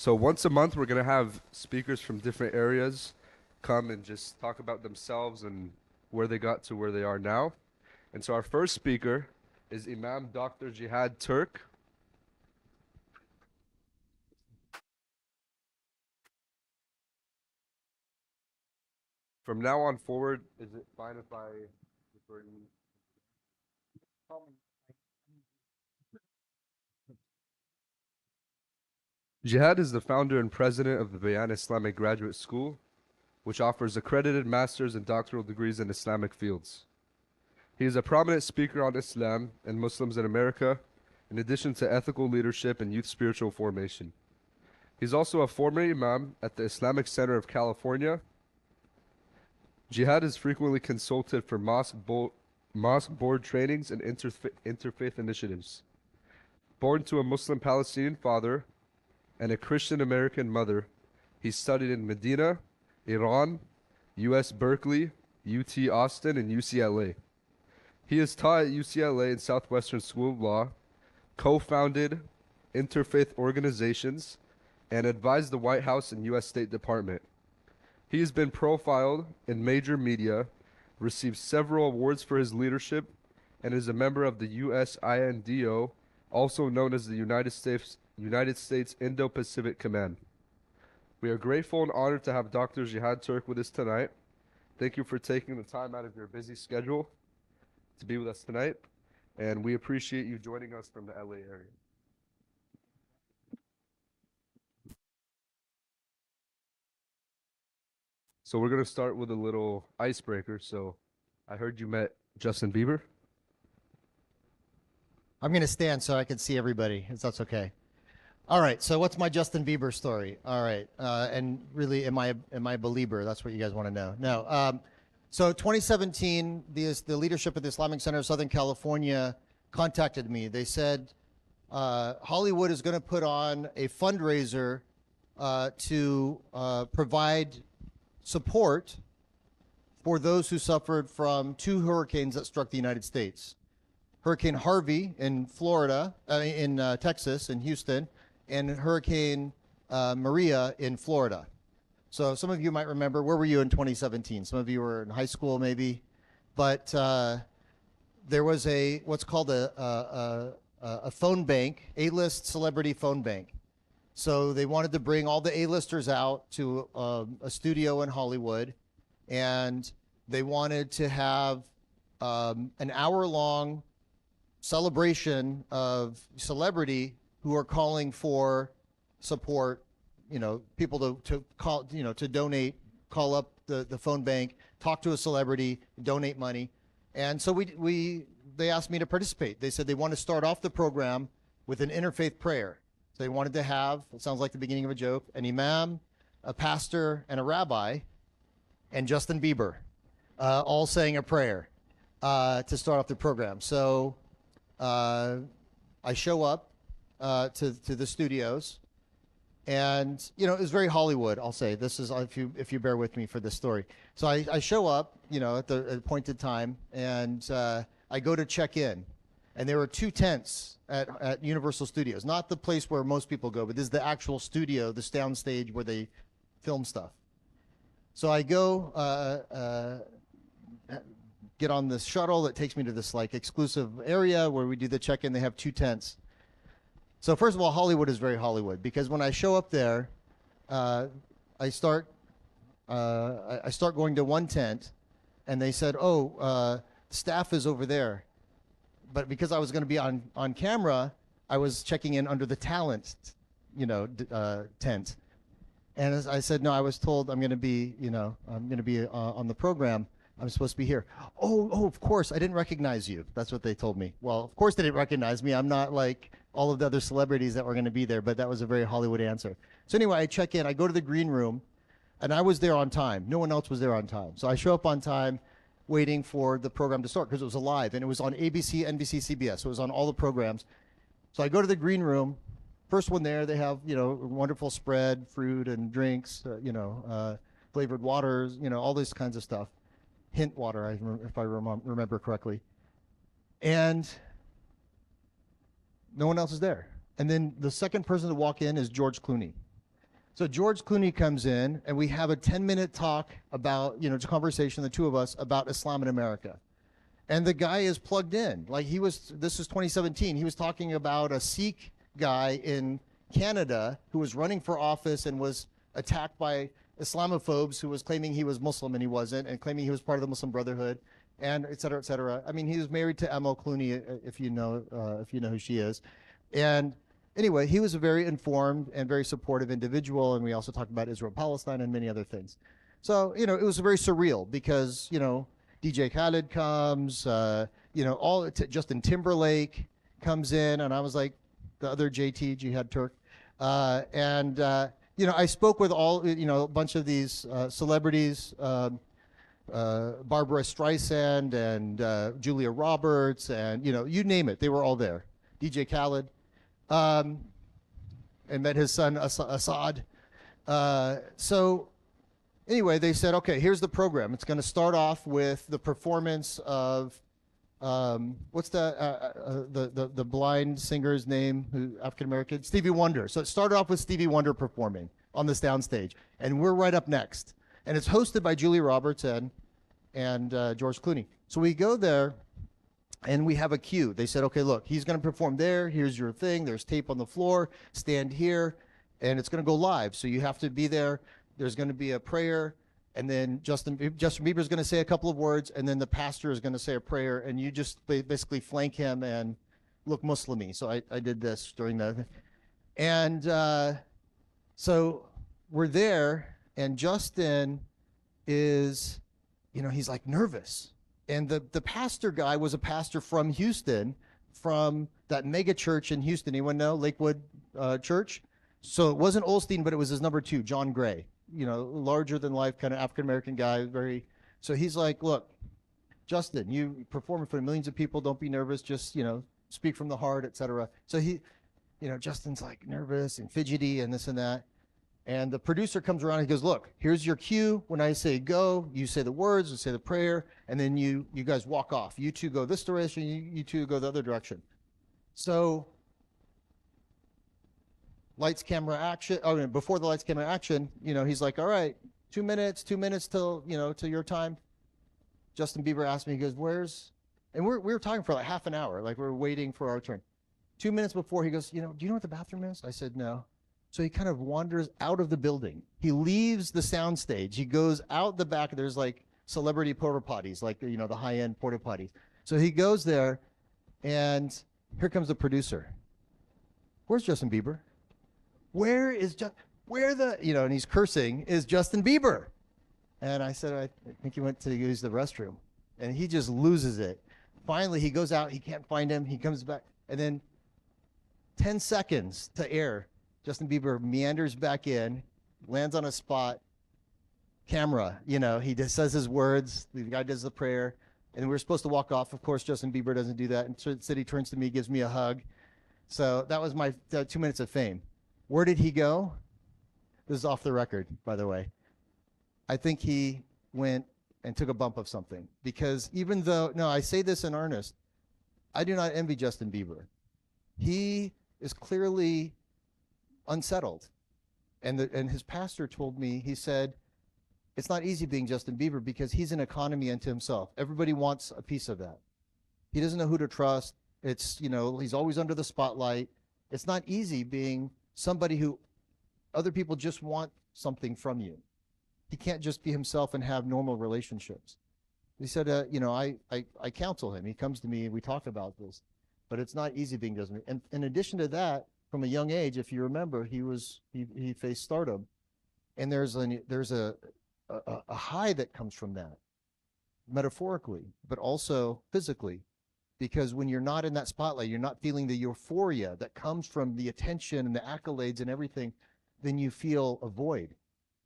So once a month, we're gonna have speakers from different areas come and just talk about themselves and where they got to where they are now. And so our first speaker is Imam Dr. Jihad Turk. From now on forward, is it fine if I refer to you? Jihad is the founder and president of the Bayan Islamic Graduate School, which offers accredited master's and doctoral degrees in Islamic fields. He is a prominent speaker on Islam and Muslims in America, in addition to ethical leadership and youth spiritual formation. He's also a former imam at the Islamic Center of California. Jihad is frequently consulted for mosque board trainings and interfaith initiatives. Born to a Muslim Palestinian father and a Christian American mother, he studied in Medina, Iran, U.S. Berkeley, UT Austin, and UCLA. He is taught at UCLA and Southwestern School of Law, co-founded interfaith organizations, and advised the White House and U.S. State Department. He has been profiled in major media, received several awards for his leadership, and is a member of the USINDO, also known as the United States Indo-Pacific Command. We are grateful and honored to have Dr. Jihad Turk with us tonight. Thank you for taking the time out of your busy schedule to be with us tonight, and we appreciate you joining us from the LA area. So we're going to start with a little icebreaker. So I heard you met Justin Bieber. I'm going to stand so I can see everybody, if that's okay. All right. So what's my Justin Bieber story? All right. And really, am I a believer? That's what you guys want to know. No. So 2017, the leadership of the Islamic Center of Southern California contacted me. They said Hollywood is going to put on a fundraiser to provide support for those who suffered from two hurricanes that struck the United States. Hurricane Harvey in Florida, in Texas, in Houston, and Hurricane Maria in Florida. So some of you might remember, where were you in 2017? Some of you were in high school maybe, but there was what's called a phone bank, A-list celebrity phone bank. So they wanted to bring all the A-listers out to a studio in Hollywood, and they wanted to have an hour-long celebration of celebrity who are calling for support, people to call, to donate, call up the phone bank, talk to a celebrity, donate money. And so they asked me to participate. They said they want to start off the program with an interfaith prayer. So they wanted to have, it sounds like the beginning of a joke, an imam, a pastor, and a rabbi, and Justin Bieber, all saying a prayer to start off the program. So I show up to the studios, and it was very Hollywood. I'll say this is, if you bear with me for this story. So I show up, at the appointed time, and I go to check in, and there were two tents at Universal Studios, not the place where most people go, but this is the actual studio, the sound stage where they film stuff. So I go get on this shuttle that takes me to this exclusive area where we do the check-in. They have two tents. So first of all, Hollywood is very Hollywood, because when I show up there, I start going to one tent, and they said, staff is over there. But because I was going to be on camera, I was checking in under the talent, tent. And as I said, no, I was told I'm going to be, on the program. I'm supposed to be here. Oh, of course, I didn't recognize you. That's what they told me. Well, of course they didn't recognize me. I'm not like all of the other celebrities that were going to be there, but that was a very Hollywood answer. So anyway, I check in. I go to the green room, and I was there on time. No one else was there on time. So I show up on time, waiting for the program to start, because it was live, and it was on ABC, NBC, CBS. So it was on all the programs. So I go to the green room. First one there, they have, a wonderful spread, fruit and drinks, flavored waters, all this kinds of stuff. Hint water, if I remember correctly. And no one else is there. And then the second person to walk in is George Clooney. So George Clooney comes in, and we have a 10-minute talk about, just a conversation, the two of us, about Islam in America. And the guy is plugged in. Like this is 2017. He was talking about a Sikh guy in Canada who was running for office and was attacked by Islamophobes who was claiming he was Muslim and he wasn't, and claiming he was part of the Muslim Brotherhood, and et cetera, et cetera. I mean, he was married to Emma Clooney, if you know who she is. And anyway, he was a very informed and very supportive individual, and we also talked about Israel, Palestine, and many other things. So, it was very surreal because, DJ Khaled comes, Justin Timberlake comes in, and I was like, the other JT, Jihad Turk. I spoke with all, a bunch of these celebrities, Barbara Streisand and Julia Roberts, and, you name it, they were all there. DJ Khaled. And met his son Assad. So anyway, they said, okay, here's the program. It's going to start off with the performance of what's the blind singer's name, who African American, Stevie Wonder. So it started off with Stevie Wonder performing on this downstage, and we're right up next. And it's hosted by Julia Roberts and George Clooney. So we go there. And we have a cue. They said, okay, look, he's going to perform there. Here's your thing. There's tape on the floor. Stand here. And it's going to go live. So you have to be there. There's going to be a prayer. And then Justin Bieber is going to say a couple of words. And then the pastor is going to say a prayer. And you just basically flank him and look Muslim-y. So I did this during the. And so we're there. And Justin is, he's like nervous. And the pastor guy was a pastor from Houston, from that mega church in Houston. Anyone know? Lakewood Church? So it wasn't Olstein, but it was his number 2, John Gray. Larger than life kind of African-American guy. So he's like, look, Justin, you perform in front of millions of people. Don't be nervous. Just, speak from the heart, etc. So Justin's like nervous and fidgety and this and that. And the producer comes around and he goes, look, here's your cue. When I say go, you say the words, you say the prayer, and then you guys walk off. You two go this direction, you two go the other direction. So lights, camera, action. Oh, before the lights, camera, action, he's like, all right, 2 minutes till, till your time. Justin Bieber asked me, he goes, and we were talking for like half an hour, like we were waiting for our turn. 2 minutes before, he goes, do you know what the bathroom is? I said, no. So he kind of wanders out of the building. He leaves the sound stage. He goes out the back. There's like celebrity porta potties, like, the high-end porta potties. So he goes there, and here comes the producer. Where's Justin Bieber? And he's cursing, is Justin Bieber? And I said, I think he went to use the restroom. And he just loses it. Finally, he goes out. He can't find him. He comes back. And then 10 seconds to air, Justin Bieber meanders back in, lands on a spot, camera, he just says his words, the guy does the prayer, and we're supposed to walk off. Of course, Justin Bieber doesn't do that. Instead, he turns to me, gives me a hug. So that was my 2 minutes of fame. Where did he go? This is off the record, by the way. I think he went and took a bump of something, because even though, no, I say this in earnest, I do not envy Justin Bieber. He is clearly unsettled. And his pastor told me, he said, it's not easy being Justin Bieber because he's an economy unto himself. Everybody wants a piece of that. He doesn't know who to trust. It's, he's always under the spotlight. It's not easy being somebody who other people just want something from you. He can't just be himself and have normal relationships. He said, I counsel him. He comes to me and we talk about this, but it's not easy being Justin Bieber. And in addition to that, from a young age, if you remember, he faced stardom, and there's a high that comes from that, metaphorically, but also physically, because when you're not in that spotlight, you're not feeling the euphoria that comes from the attention and the accolades and everything, then you feel a void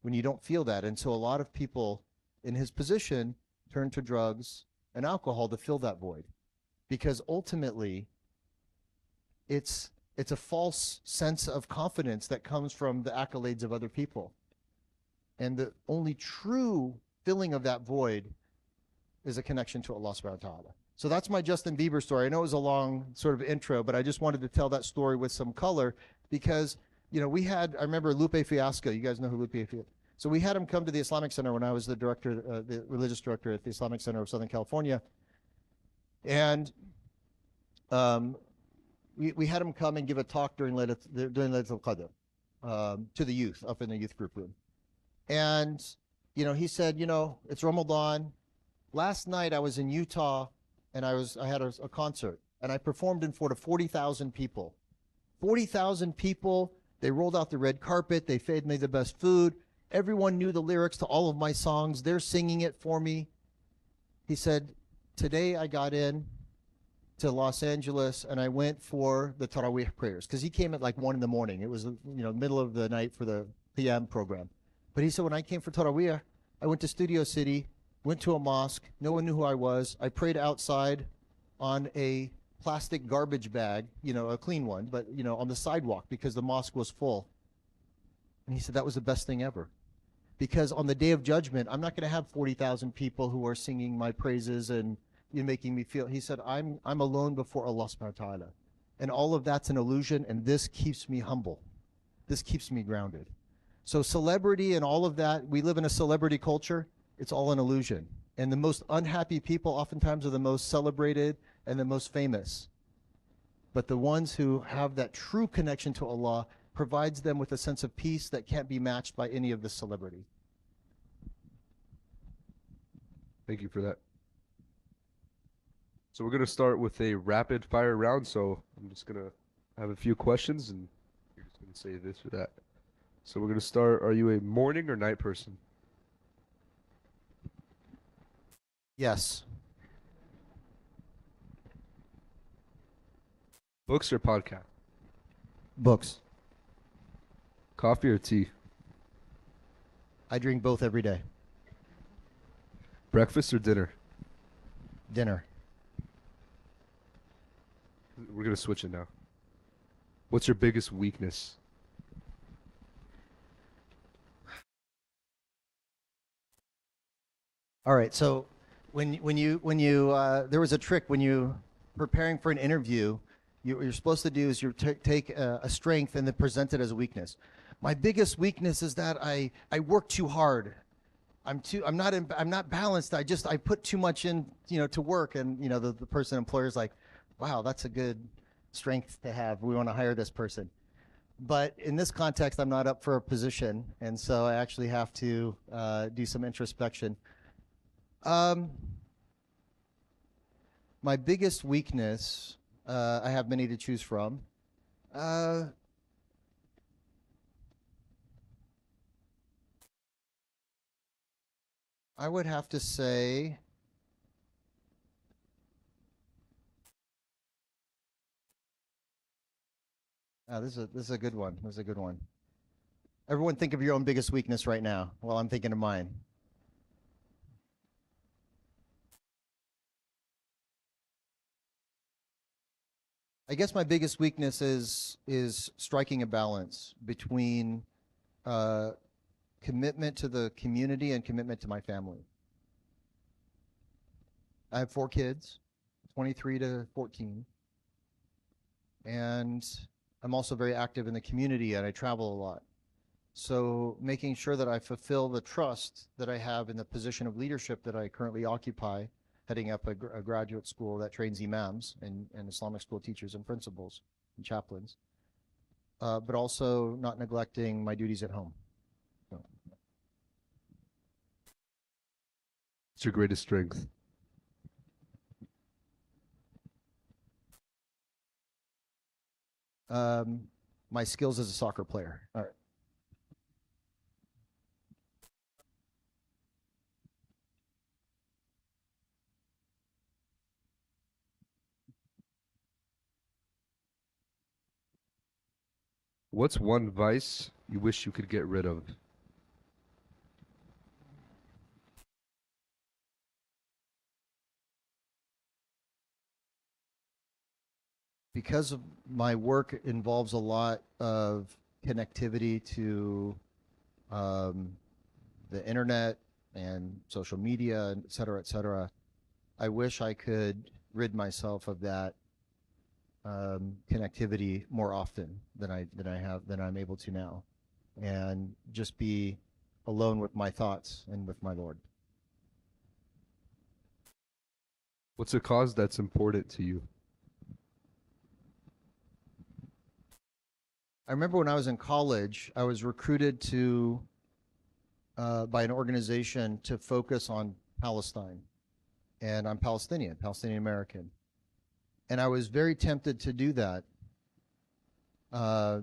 when you don't feel that. And so a lot of people in his position turn to drugs and alcohol to fill that void, because ultimately it's a false sense of confidence that comes from the accolades of other people. And the only true filling of that void is a connection to Allah subhanahu wa ta'ala. So that's my Justin Bieber story. I know it was a long sort of intro, but I just wanted to tell that story with some color, because we had, I remember Lupe Fiasco. You guys know who Lupe Fiasco is? So we had him come to the Islamic Center when I was the director, the religious director at the Islamic Center of Southern California. And we had him come and give a talk during Laylatul Qadr to the youth up in the youth group room. And, he said, it's Ramadan. Last night I was in Utah and I had a concert and I performed in front of 40,000 people. 40,000 people. They rolled out the red carpet. They fed me the best food. Everyone knew the lyrics to all of my songs. They're singing it for me. He said, today I got in to Los Angeles and I went for the Taraweeh prayers because he came at like 1 in the morning. It was, middle of the night for the PM program. But he said, when I came for Taraweeh, I went to Studio City, went to a mosque. No one knew who I was. I prayed outside on a plastic garbage bag, a clean one, but, on the sidewalk because the mosque was full. And he said, that was the best thing ever. Because on the day of judgment, I'm not going to have 40,000 people who are singing my praises and making me feel. He said, I'm alone before Allah subhanahu wa ta'ala. And all of that's an illusion, and this keeps me humble. This keeps me grounded. So celebrity and all of that, we live in a celebrity culture. It's all an illusion. And the most unhappy people oftentimes are the most celebrated and the most famous. But the ones who have that true connection to Allah provides them with a sense of peace that can't be matched by any of the celebrity. Thank you for that. So we're going to start with a rapid fire round. So I'm just going to have a few questions and you're just going to say this or that. So we're going to start. Are you a morning or night person? Yes. Books or podcast? Books. Coffee or tea? I drink both every day. Breakfast or dinner? Dinner. We're going to switch it now. What's your biggest weakness? All right. So when you there was a trick when you preparing for an interview. What you're supposed to do is you take a strength and then present it as a weakness. My biggest weakness is that I work too hard. I'm not balanced. I put too much in to work, and the employer's like, wow, that's a good strength to have. We want to hire this person. But in this context, I'm not up for a position, and so I actually have to do some introspection. My biggest weakness. I have many to choose from. I would have to say this is a good one. This is a good one. Everyone think of your own biggest weakness right now while I'm thinking of mine. I guess my biggest weakness is striking a balance between commitment to the community and commitment to my family. I have 4 kids, 23 to 14, and I'm also very active in the community and I travel a lot. So making sure that I fulfill the trust that I have in the position of leadership that I currently occupy, heading up a graduate school that trains imams and Islamic school teachers and principals and chaplains, but also not neglecting my duties at home. So. What's your greatest strength? My skills as a soccer player. All right. What's one vice you wish you could get rid of? Because of my work involves a lot of connectivity to the internet and social media, et cetera, I wish I could rid myself of that connectivity more often than I'm able to now, and just be alone with my thoughts and with my Lord. What's a cause that's important to you? I remember when I was in college, I was recruited to by an organization to focus on Palestine, and I'm Palestinian American, and I was very tempted to do that.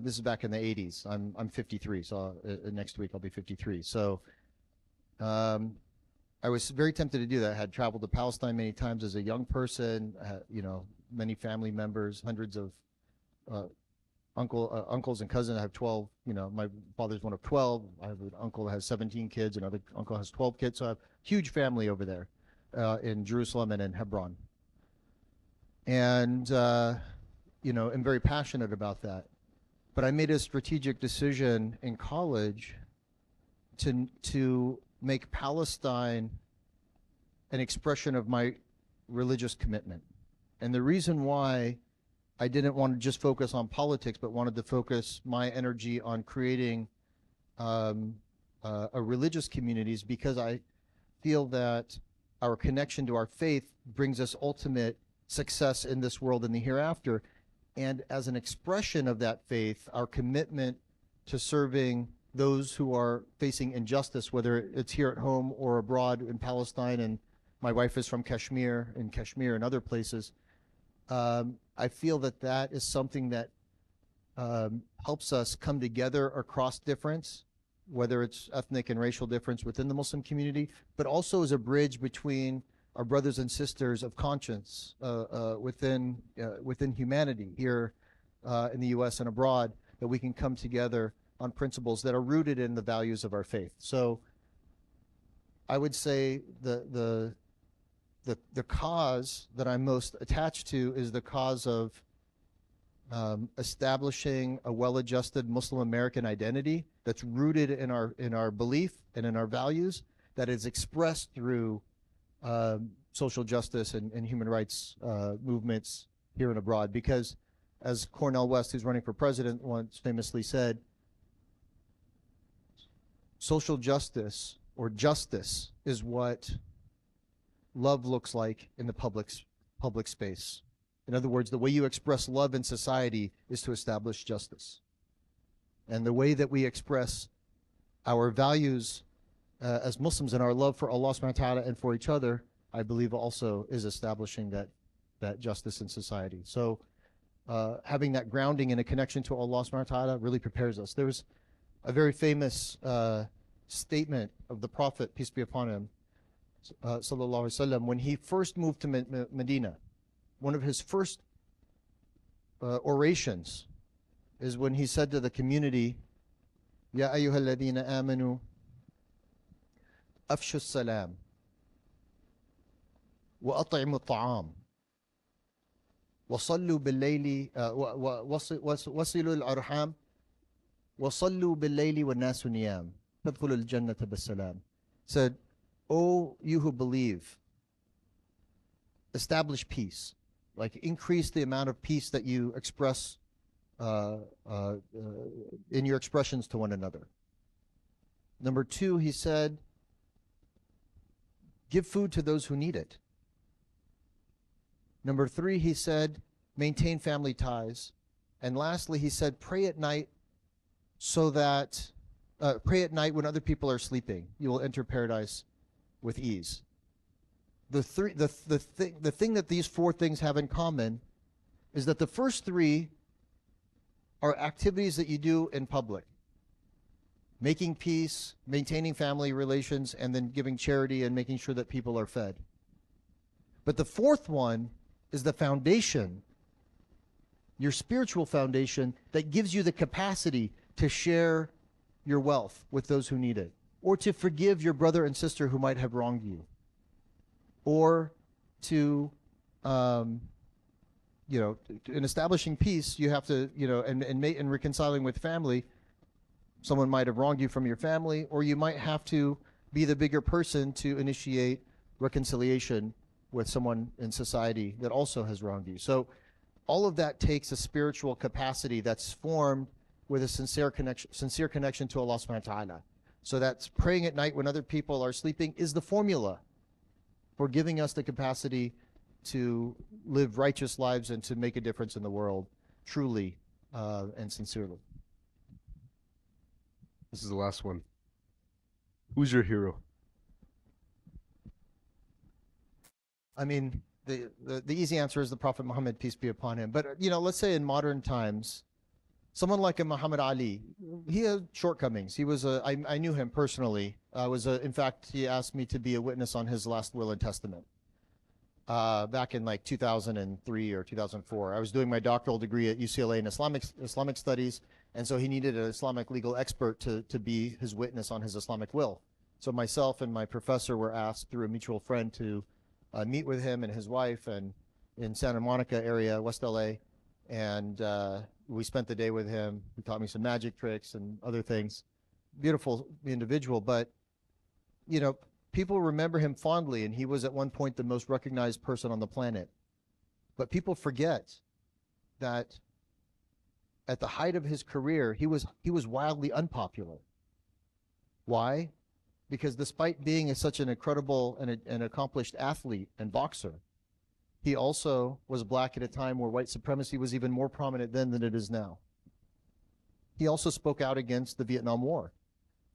This is back in the 80s. I'm 53, so next week I'll be 53. So I was very tempted to do that. I had traveled to Palestine many times as a young person. Many family members, hundreds of uncles and cousins. I have 12. My father's one of 12. I have an uncle that has 17 kids. Another uncle has 12 kids. So I have a huge family over there in Jerusalem and in Hebron. And I'm very passionate about that. But I made a strategic decision in college to make Palestine an expression of my religious commitment. And the reason why I didn't want to just focus on politics, but wanted to focus my energy on creating a religious communities, because I feel that our connection to our faith brings us ultimate success in this world and the hereafter. And as an expression of that faith, our commitment to serving those who are facing injustice, whether it's here at home or abroad in Palestine, and my wife is from Kashmir and other places, I feel that is something that helps us come together across difference, whether it's ethnic and racial difference within the Muslim community, but also as a bridge between our brothers and sisters of conscience within humanity here in the U.S. and abroad, that we can come together on principles that are rooted in the values of our faith. So I would say the cause that I'm most attached to is the cause of establishing a well-adjusted Muslim American identity that's rooted in our belief and in our values, that is expressed through social justice and human rights movements here and abroad. Because as Cornel West, who's running for president, once famously said, social justice or justice is what love looks like in the public space. In other words, the way you express love in society is to establish justice. And the way that we express our values as Muslims and our love for Allah subhanahu wa ta'ala and for each other, I believe also is establishing that justice in society. So having that grounding and a connection to Allah subhanahu wa ta'ala really prepares us. There was a very famous statement of the Prophet, peace be upon him, sallallahu alaihi wasallam, when he first moved to Medina. One of his first orations is when he said to the community, Ya ayyuha alladhina amanu afshu salam wa at'imu ta'am wa sallu bil-layli wasilu al-arham wa sallu bil-layli wa nasu niyam tadkhulu al-jannata bis-salam. Said, "O you who believe, establish peace." Like, increase the amount of peace that you express in your expressions to one another. Number two, he said, give food to those who need it. Number three, he said, maintain family ties. And lastly, he said, pray at night so that, pray at night when other people are sleeping. You will enter paradise with ease. The thing that these four things have in common is that the first three are activities that you do in public. Making peace, maintaining family relations, and then giving charity and making sure that people are fed. But the fourth one is the foundation, your spiritual foundation, that gives you the capacity to share your wealth with those who need it, or to forgive your brother and sister who might have wronged you, or to, in establishing peace, you have to, and reconciling with family, someone might have wronged you from your family, or you might have to be the bigger person to initiate reconciliation with someone in society that also has wronged you. So all of that takes a spiritual capacity that's formed with a sincere connection to Allah subhanahu wa ta'ala. So that's praying at night when other people are sleeping is the formula for giving us the capacity to live righteous lives and to make a difference in the world truly and sincerely. This is the last one. Who's your hero? I mean, the easy answer is the Prophet Muhammad, peace be upon him. But, let's say in modern times, someone like a Muhammad Ali, he had shortcomings. He was I knew him personally. In fact, he asked me to be a witness on his last will and testament back in like 2003 or 2004. I was doing my doctoral degree at UCLA in Islamic studies, and so he needed an Islamic legal expert to be his witness on his Islamic will. So myself and my professor were asked through a mutual friend to meet with him and his wife and in Santa Monica area, West LA, and we spent the day with him. He taught me some magic tricks and other things. Beautiful individual, but people remember him fondly, and he was at one point the most recognized person on the planet. But people forget that at the height of his career, he was wildly unpopular. Why? Because despite being such an incredible and accomplished athlete and boxer, he also was black at a time where white supremacy was even more prominent then than it is now. He also spoke out against the Vietnam War,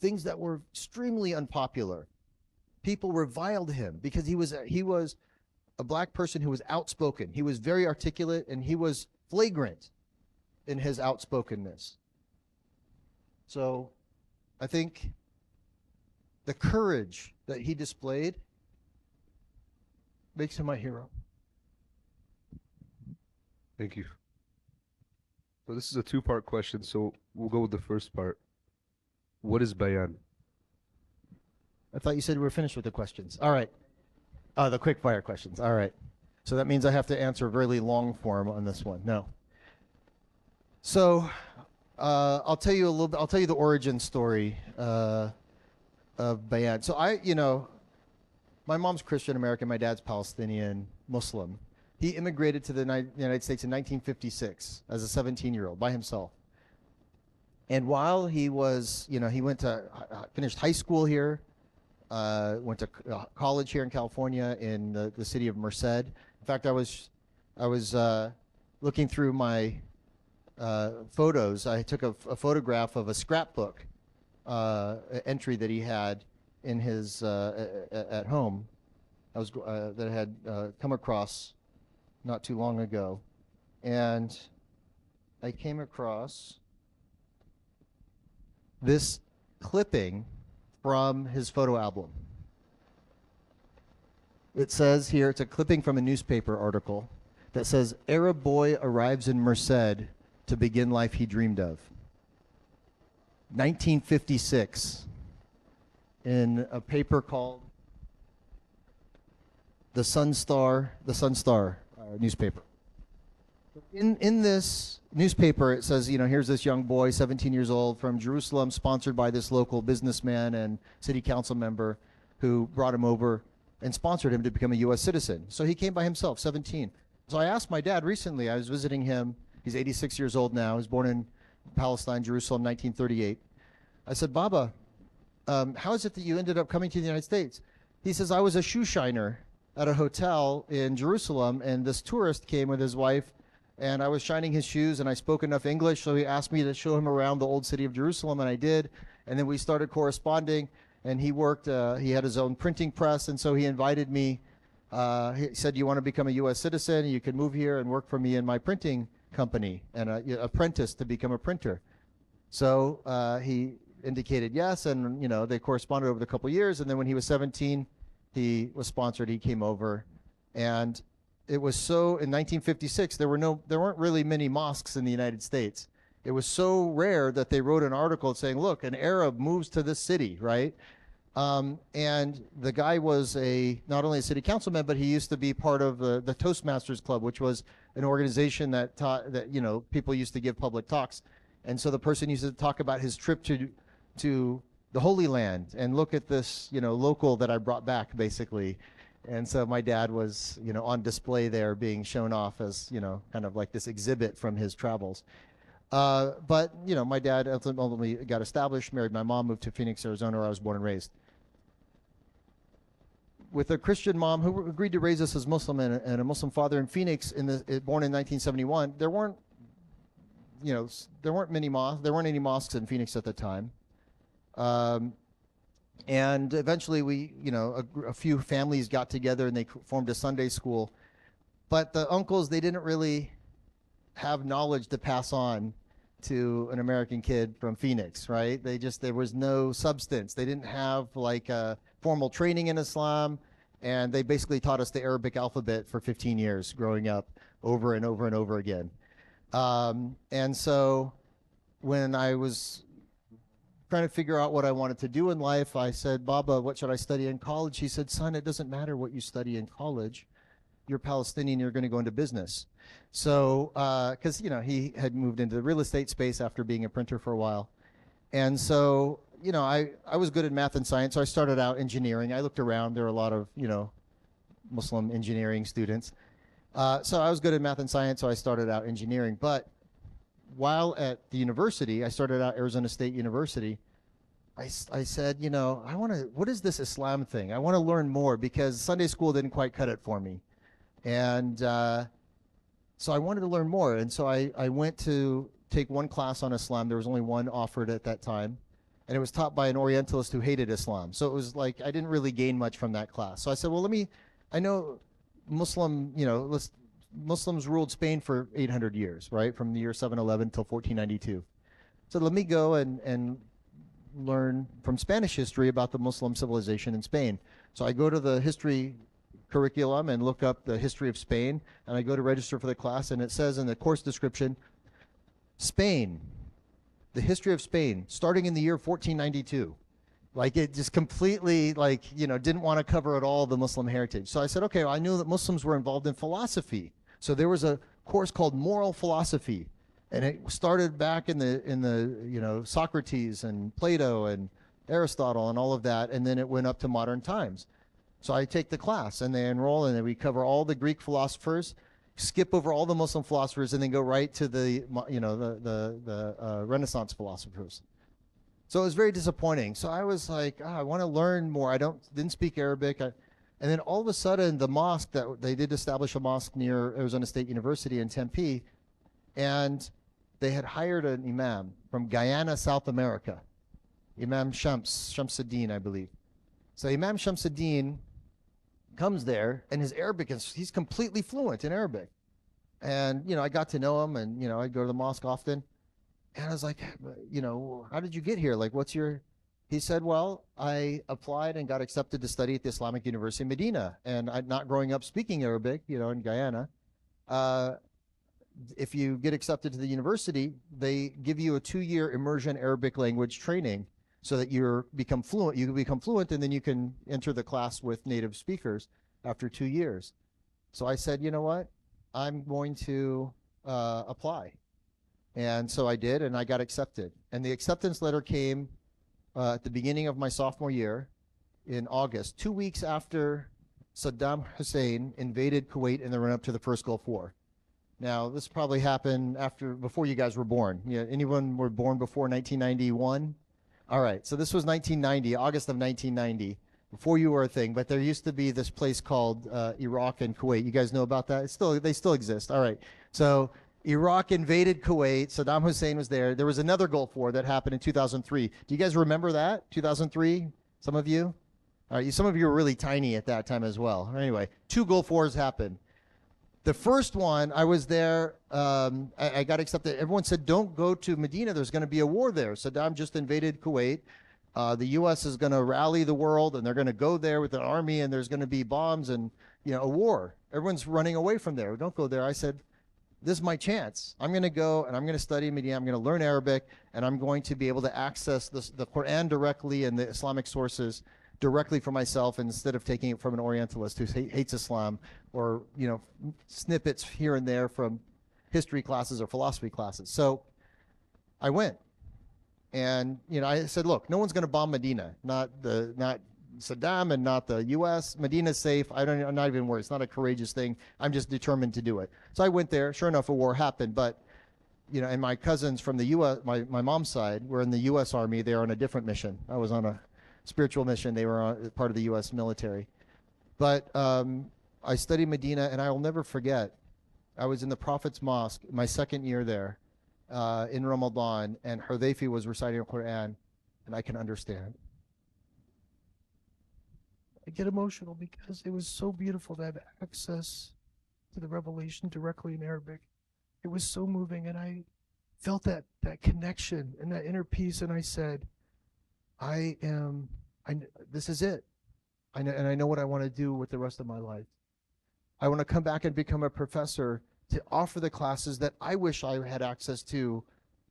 things that were extremely unpopular. People reviled him because he was a black person who was outspoken. He was very articulate, and he was flagrant in his outspokenness. So I think the courage that he displayed makes him my hero. Thank you. So this is a two-part question, so we'll go with the first part. What is bayan? I thought you said we were finished with the questions. All right. The quick fire questions. All right. So that means I have to answer a really long form on this one. No. So I'll tell you the origin story of bayan. So my mom's Christian American, my dad's Palestinian Muslim. He immigrated to the United States in 1956 as a 17-year-old by himself. And while he was, he finished high school here, went to college here in California in the city of Merced. In fact, I was looking through my photos. I took a photograph of a scrapbook entry that he had in his at home. That I had come across not too long ago, and I came across this clipping from his photo album. It says here, it's a clipping from a newspaper article that says, "Arab boy arrives in Merced to begin life he dreamed of." 1956, in a paper called the Sun Star newspaper. In this newspaper, it says, here's this young boy, 17 years old, from Jerusalem, sponsored by this local businessman and city council member who brought him over and sponsored him to become a U.S. citizen. So he came by himself, 17. So I asked my dad recently, I was visiting him. He's 86 years old now. He was born in Palestine, Jerusalem, 1938. I said, "Baba, how is it that you ended up coming to the United States?" He says, "I was a shoe shiner at a hotel in Jerusalem, and this tourist came with his wife, and I was shining his shoes, and I spoke enough English, so he asked me to show him around the old city of Jerusalem, and I did. And then we started corresponding, and he worked, he had his own printing press, and so he invited me. He said, 'You want to become a U.S. citizen? You can move here and work for me in my printing company and apprentice to become a printer.' So he indicated yes, and they corresponded over the couple of years, and then when he was 17, he was sponsored. He came over, and it was so in 1956 there weren't really many mosques in the United States. It was so rare that they wrote an article saying, "Look, an Arab moves to this city," right? And the guy was not only a city councilman, but he used to be part of the Toastmasters Club, which was an organization that taught that people used to give public talks. And so the person used to talk about his trip to the Holy Land and look at this local that I brought back, basically. And so my dad was, on display there being shown off as, kind of like this exhibit from his travels. But, my dad ultimately got established, married my mom, moved to Phoenix, Arizona, where I was born and raised. With a Christian mom who agreed to raise us as Muslim and a Muslim father in Phoenix, born in 1971, there weren't any mosques in Phoenix at the time. And eventually a few families got together and they formed a Sunday school. But the uncles, they didn't really have knowledge to pass on to an American kid from Phoenix, right? There was no substance. They didn't have like a formal training in Islam, and they basically taught us the Arabic alphabet for 15 years growing up over and over and over again. And so when I was trying to figure out what I wanted to do in life, I said, Baba, what should I study in college? He said, son, it doesn't matter what you study in college. You're Palestinian, you're going to go into business. So, because, he had moved into the real estate space after being a printer for a while. And so, I was good at math and science, so I started out engineering. I looked around, there were a lot of, Muslim engineering students. So I was good at math and science, so I started out engineering. But while at the university, I started out Arizona State University, I said, what is this Islam thing? I want to learn more because Sunday school didn't quite cut it for me. And so I wanted to learn more. And so I went to take one class on Islam. There was only one offered at that time. And it was taught by an Orientalist who hated Islam. So it was like I didn't really gain much from that class. So I said, well, I know Muslims ruled Spain for 800 years, right? From the year 711 till 1492. So let me go and learn from Spanish history about the Muslim civilization in Spain. So I go to the history curriculum and look up the history of Spain, and I go to register for the class, and it says in the course description, Spain, the history of Spain, starting in the year 1492. Like it just completely didn't want to cover at all the Muslim heritage. So I said, okay, well, I knew that Muslims were involved in philosophy. So there was a course called moral philosophy, and it started back in the Socrates and Plato and Aristotle and all of that, and then it went up to modern times. So I take the class, and they enroll, and then we cover all the Greek philosophers, skip over all the Muslim philosophers, and then go right to the Renaissance philosophers. So it was very disappointing. So I was like, I want to learn more. Didn't speak Arabic. And then all of a sudden, the mosque, they did establish a mosque near Arizona State University in Tempe, and they had hired an imam from Guyana, South America, Imam Shamsuddin, I believe. So Imam Shamsuddin comes there, and his Arabic he's completely fluent in Arabic. And, I got to know him, and, I'd go to the mosque often. And I was like, how did you get here? Like, he said, well, I applied and got accepted to study at the Islamic University in Medina. And not growing up speaking Arabic, in Guyana, if you get accepted to the university, they give you a 2-year immersion Arabic language training so that you become fluent, and then you can enter the class with native speakers after 2 years. So I said, you know what? I'm going to apply. And so I did, and I got accepted. And the acceptance letter came at the beginning of my sophomore year in August, 2 weeks after Saddam Hussein invaded Kuwait in the run-up to the first Gulf War. Now, this probably happened before you guys were born. Anyone were born before 1991? All right, so this was 1990, August of 1990, before you were a thing. But there used to be this place called Iraq and Kuwait. You guys know about that? They still exist. All right, so Iraq invaded Kuwait. Saddam Hussein was there. There was another Gulf War that happened in 2003. Do you guys remember that? 2003? Some of you? All right, some of you were really tiny at that time as well. Anyway, 2 Gulf Wars happened. The first one, I was there. I got accepted. Everyone said, don't go to Medina. There's going to be a war there. Saddam just invaded Kuwait. The U.S. is going to rally the world, and they're going to go there with an army, and there's going to be bombs and a war. Everyone's running away from there. Don't go there. I said, this is my chance. I'm going to go, and I'm going to study Medina. I'm going to learn Arabic, and I'm going to be able to access the Quran directly and the Islamic sources directly for myself instead of taking it from an Orientalist who hates Islam, or snippets here and there from history classes or philosophy classes. So I went, and I said, look, no one's going to bomb Medina, not Saddam and not the U.S. Medina's safe. I'm not even worried. It's not a courageous thing. I'm just determined to do it. So I went there. Sure enough, a war happened. But, you know, and my cousins from the U.S., my mom's side, were in the U.S. Army. They were on a different mission. I was on a spiritual mission. They were part of the U.S. military. But I studied Medina, and I will never forget. I was in the Prophet's Mosque my second year there in Ramadan, and Hudayfi was reciting the Quran, and I can understand. I get emotional because it was so beautiful to have access to the revelation directly in Arabic. It was so moving, and I felt that connection and that inner peace, and I said, this is it. I know what I want to do with the rest of my life. I want to come back and become a professor to offer the classes that I wish I had access to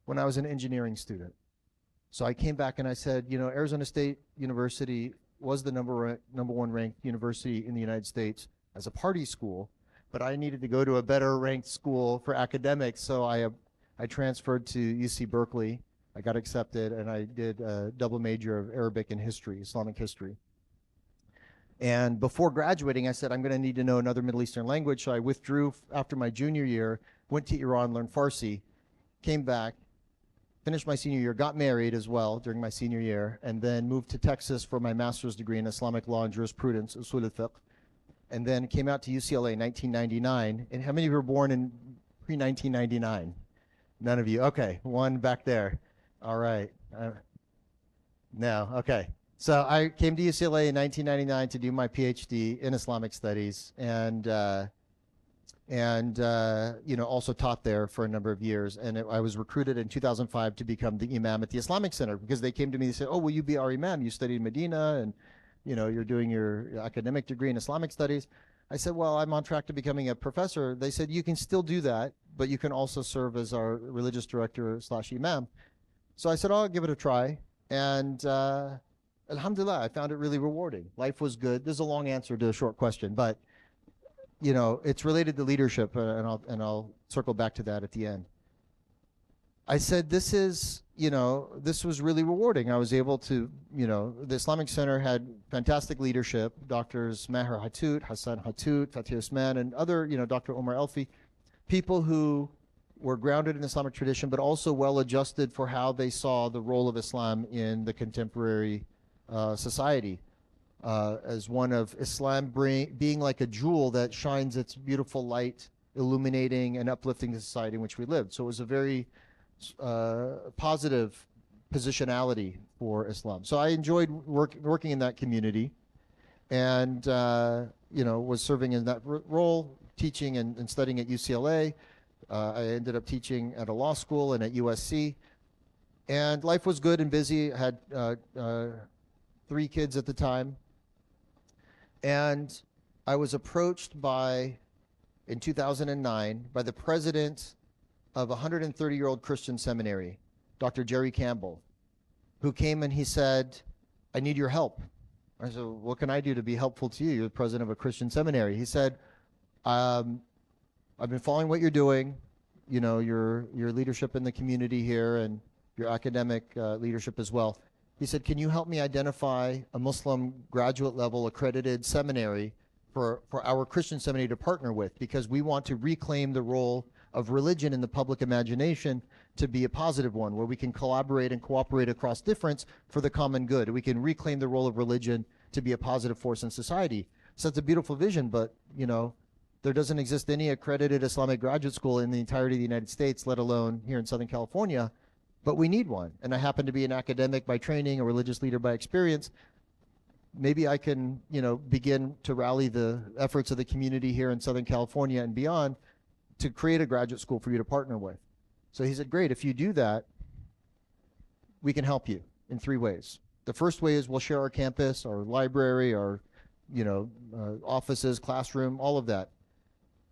when I was an engineering student. So I came back and I said, you know, Arizona State University was the number one ranked university in the United States as a party school, but I needed to go to a better ranked school for academics, so I transferred to UC Berkeley. I got accepted, and I did a double major of Arabic and history, Islamic history. And before graduating, I said, I'm going to need to know another Middle Eastern language. So I withdrew after my junior year, went to Iran, learned Farsi, came back, finished my senior year, got married as well during my senior year, and then moved to Texas for my master's degree in Islamic law and jurisprudence, usul al-fiqh, and then came out to UCLA in 1999. And how many of you were born in pre-1999? None of you. Okay, one back there. All right. No, okay. So I came to UCLA in 1999 to do my PhD in Islamic studies, and you know, also taught there for a number of years. And I was recruited in 2005 to become the imam at the Islamic Center, because they came to me and said, "Oh, will you be our imam? You studied Medina, and you know, you're doing your academic degree in Islamic studies." I said, "Well, I'm on track to becoming a professor." They said, "You can still do that, but you can also serve as our religious director / imam." So I said, "Oh, I'll give it a try," and alhamdulillah, I found it really rewarding. Life was good. There's a long answer to a short question, but you know, it's related to leadership, and I'll circle back to that at the end. I said, this is, you know, this was really rewarding. I was able to, you know, the Islamic Center had fantastic leadership, Doctors Maher Hattout, Hassan Hattout, Fatih Usman, and other, you know, Dr. Omar Elfi, people who were grounded in Islamic tradition, but also well adjusted for how they saw the role of Islam in the contemporary society, as one of Islam being like a jewel that shines its beautiful light, illuminating and uplifting the society in which we lived. So it was a very positive positionality for Islam. So I enjoyed working in that community, and you know, was serving in that role, teaching and studying at UCLA. I ended up teaching at a law school and at USC, and life was good and busy. I had 3 kids at the time, and I was approached in 2009 by the president of a 130-year-old Christian seminary, Dr. Jerry Campbell, who came and he said, "I need your help." I said, "What can I do to be helpful to you? You're the president of a Christian seminary." He said, "I've been following what you're doing, you know, your leadership in the community here and your academic leadership as well." He said, "Can you help me identify a Muslim graduate level accredited seminary for our Christian seminary to partner with, because we want to reclaim the role of religion in the public imagination to be a positive one, where we can collaborate and cooperate across difference for the common good. We can reclaim the role of religion to be a positive force in society." So it's a beautiful vision, but you know, there doesn't exist any accredited Islamic graduate school in the entirety of the United States, let alone here in Southern California. But we need one. And I happen to be an academic by training, a religious leader by experience. Maybe I can, you know, begin to rally the efforts of the community here in Southern California and beyond to create a graduate school for you to partner with. So he said, "Great, if you do that, we can help you in 3 ways. The first way is we'll share our campus, our library, our, you know, offices, classroom, all of that."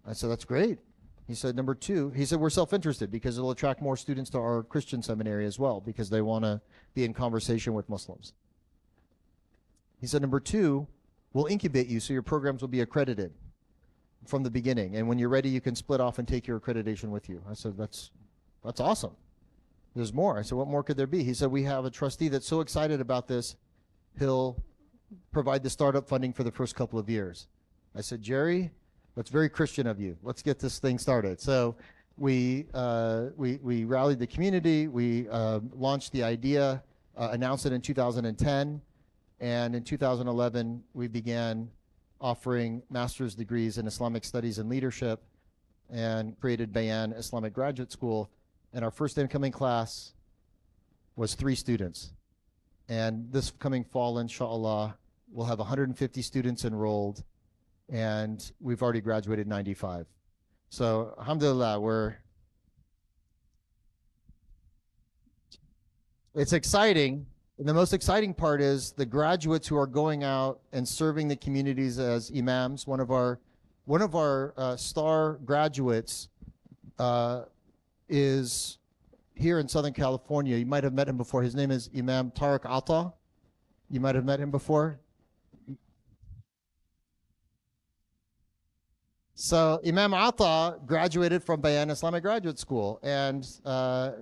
I said, "That's great." He said, "Number 2, he said, we're self-interested because it'll attract more students to our Christian seminary as well, because they want to be in conversation with Muslims." He said, "Number 2, we'll incubate you so your programs will be accredited from the beginning. And when you're ready, you can split off and take your accreditation with you." I said, that's awesome. There's more. I said, "What more could there be?" He said, "We have a trustee that's so excited about this, he'll provide the startup funding for the first couple of years. I said, Jerry, that's very Christian of you. Let's get this thing started. So we rallied the community. We launched the idea, announced it in 2010. And in 2011, we began offering master's degrees in Islamic Studies and Leadership and created Bayan Islamic Graduate School. And our first incoming class was 3 students. And this coming fall, inshallah, we'll have 150 students enrolled, and we've already graduated 95. So, alhamdulillah, it's exciting. And the most exciting part is the graduates who are going out and serving the communities as imams. One of our star graduates is here in Southern California. You might have met him before. His name is Imam Turk. You might have met him before. So Imam Atta graduated from Bayan Islamic Graduate School, and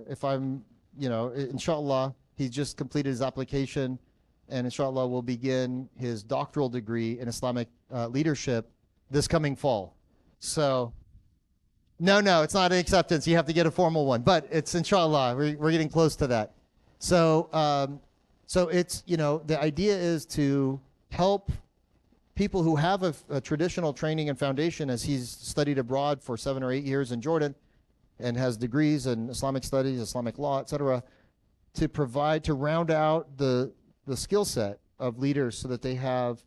if I'm, inshallah, he just completed his application, and inshallah will begin his doctoral degree in Islamic leadership this coming fall. So, no, it's not an acceptance. You have to get a formal one, but it's inshallah. We're getting close to that. So, so it's, the idea is to help people who have a traditional training and foundation, as he's studied abroad for 7 or 8 years in Jordan and has degrees in Islamic studies, Islamic law, etc., to round out the skill set of leaders so that they have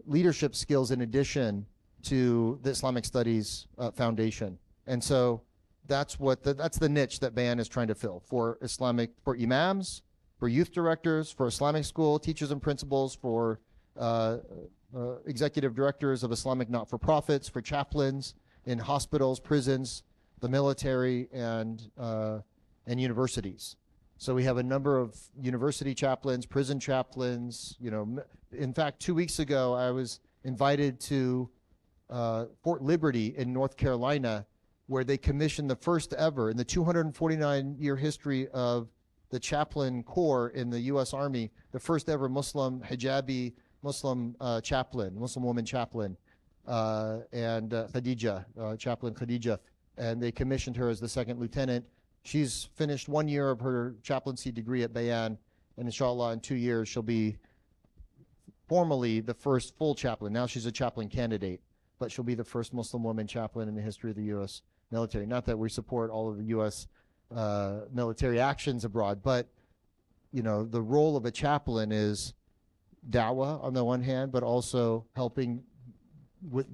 leadership skills in addition to the Islamic studies foundation. And so that's the niche that Bayan is trying to fill for imams, for youth directors, for Islamic school teachers and principals, for executive directors of Islamic not-for-profits, for chaplains in hospitals, prisons, the military, and universities. So we have a number of university chaplains, prison chaplains. In fact, 2 weeks ago, I was invited to Fort Liberty in North Carolina, where they commissioned the first ever in the 249-year history of the chaplain corps in the U.S. Army, the first ever Muslim hijabi Muslim chaplain, Muslim woman chaplain, and Khadija, Chaplain Khadija, and they commissioned her as the second lieutenant. She's finished 1 year of her chaplaincy degree at Bayan, and inshallah in 2 years she'll be formally the first full chaplain. Now she's a chaplain candidate, but she'll be the first Muslim woman chaplain in the history of the U.S. military. Not that we support all of the U.S. Military actions abroad, but the role of a chaplain is da'wah on the one hand, but also helping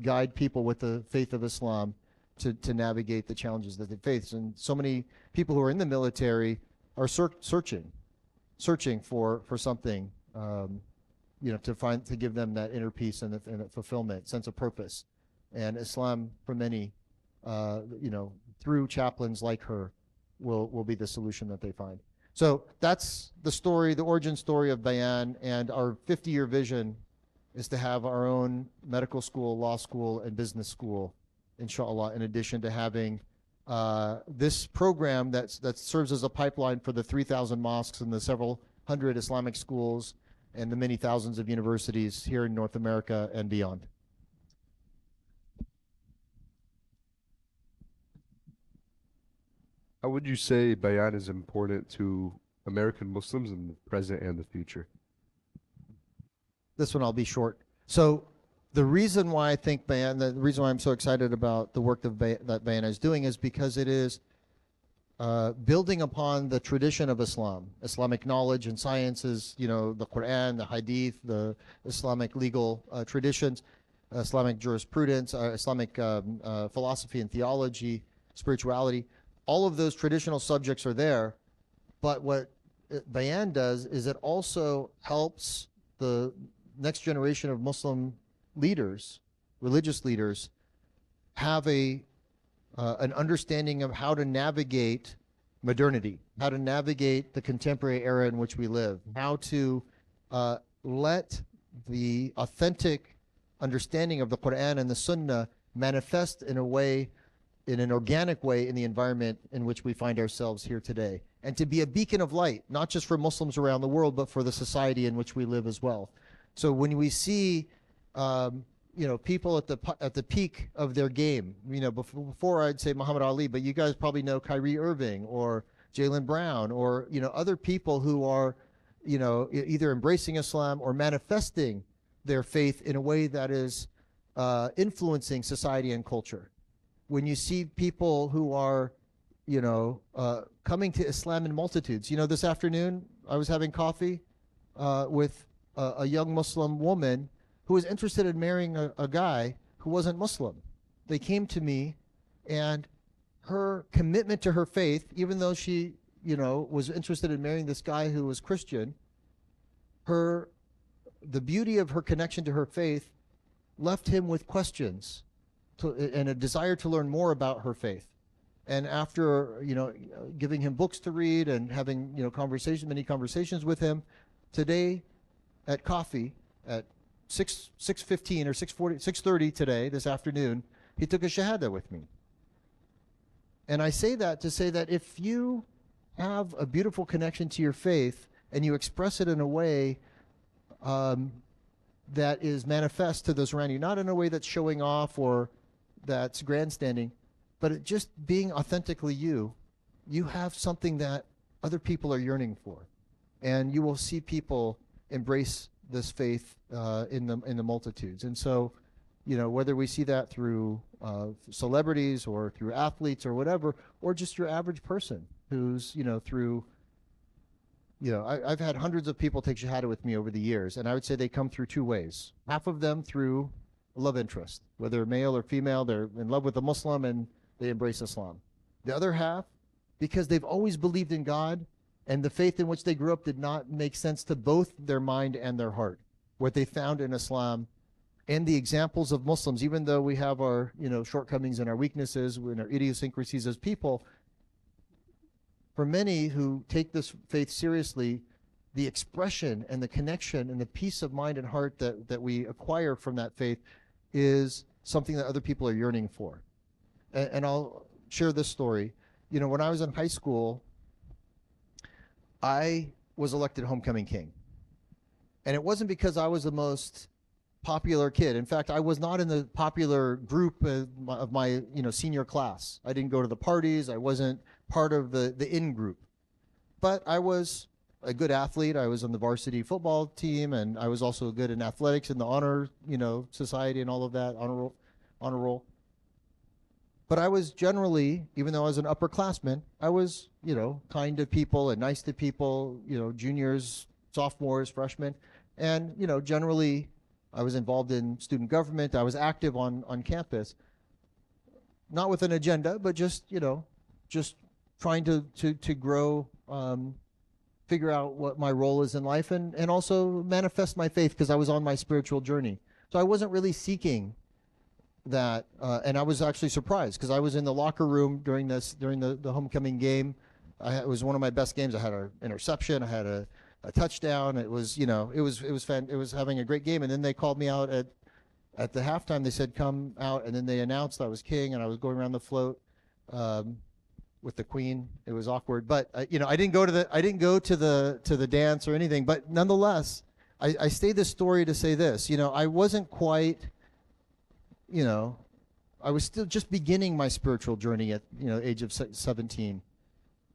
guide people with the faith of Islam to navigate the challenges that they face. And so many people who are in the military are searching for something, to give them that inner peace and the fulfillment, sense of purpose. And Islam, for many, through chaplains like her, will be the solution that they find. So that's the story, the origin story of Bayan, and our 50-year vision is to have our own medical school, law school, and business school, inshallah, in addition to having this program that serves as a pipeline for the 3,000 mosques and the several hundred Islamic schools and the many thousands of universities here in North America and beyond. How would you say Bayan is important to American Muslims in the present and the future? This one I'll be short. So the reason why I think the reason why I'm so excited about the work that Bayan is doing is because it is building upon the tradition of Islam, Islamic knowledge and sciences, the Quran, the Hadith, the Islamic legal traditions, Islamic jurisprudence, Islamic philosophy and theology, spirituality. All of those traditional subjects are there, but what Bayan does is it also helps the next generation of Muslim leaders, religious leaders, have an understanding of how to navigate modernity, how to navigate the contemporary era in which we live, how to let the authentic understanding of the Quran and the Sunnah manifest in an organic way in the environment in which we find ourselves here today, and to be a beacon of light, not just for Muslims around the world, but for the society in which we live as well. So when we see, people at the peak of their game, before I'd say Muhammad Ali, but you guys probably know Kyrie Irving or Jaylen Brown or other people who are, either embracing Islam or manifesting their faith in a way that is influencing society and culture. When you see people who are, coming to Islam in multitudes. This afternoon I was having coffee with a young Muslim woman who was interested in marrying a guy who wasn't Muslim. They came to me, and her commitment to her faith, even though she, was interested in marrying this guy who was Christian, the beauty of her connection to her faith left him with questions and a desire to learn more about her faith. And after, giving him books to read and having, many conversations with him, today at coffee at 6:15 or 6:30 today, this afternoon, he took a Shahada with me. And I say that to say that if you have a beautiful connection to your faith and you express it in a way that is manifest to those around you, not in a way that's showing off or that's grandstanding, but it just being authentically you have something that other people are yearning for. And you will see people embrace this faith in the multitudes. And so, whether we see that through celebrities or through athletes or whatever, or just your average person who's, I've had hundreds of people take Shahada with me over the years, and I would say they come through two ways. Half of them through love interest, whether male or female, they're in love with a Muslim and they embrace Islam. The other half, because they've always believed in God, and the faith in which they grew up did not make sense to both their mind and their heart. What they found in Islam and the examples of Muslims, even though we have our shortcomings and our weaknesses and our idiosyncrasies as people, for many who take this faith seriously, the expression and the connection and the peace of mind and heart that we acquire from that faith is something that other people are yearning for. And I'll share this story. When I was in high school, I was elected homecoming king. And it wasn't because I was the most popular kid. In fact, I was not in the popular group of my senior class. I didn't go to the parties. I wasn't part of the in group. But I was a good athlete. I was on the varsity football team, and I was also good in athletics and the honor, society and all of that, honor roll. But I was generally, even though I was an upperclassman, I was, kind to people and nice to people, juniors, sophomores, freshmen. And, generally, I was involved in student government. I was active on campus, not with an agenda, but just trying to grow, figure out what my role is in life, and also manifest my faith because I was on my spiritual journey. So I wasn't really seeking that, and I was actually surprised because I was in the locker room during the homecoming game. It was one of my best games. I had an interception. I had a touchdown. It was it was having a great game. And then they called me out at the halftime. They said come out, and then they announced I was king, and I was going around the float with the queen. It was awkward, but I didn't go to the dance or anything. But nonetheless, I say this story to say this. I wasn't quite. I was still just beginning my spiritual journey at age of 17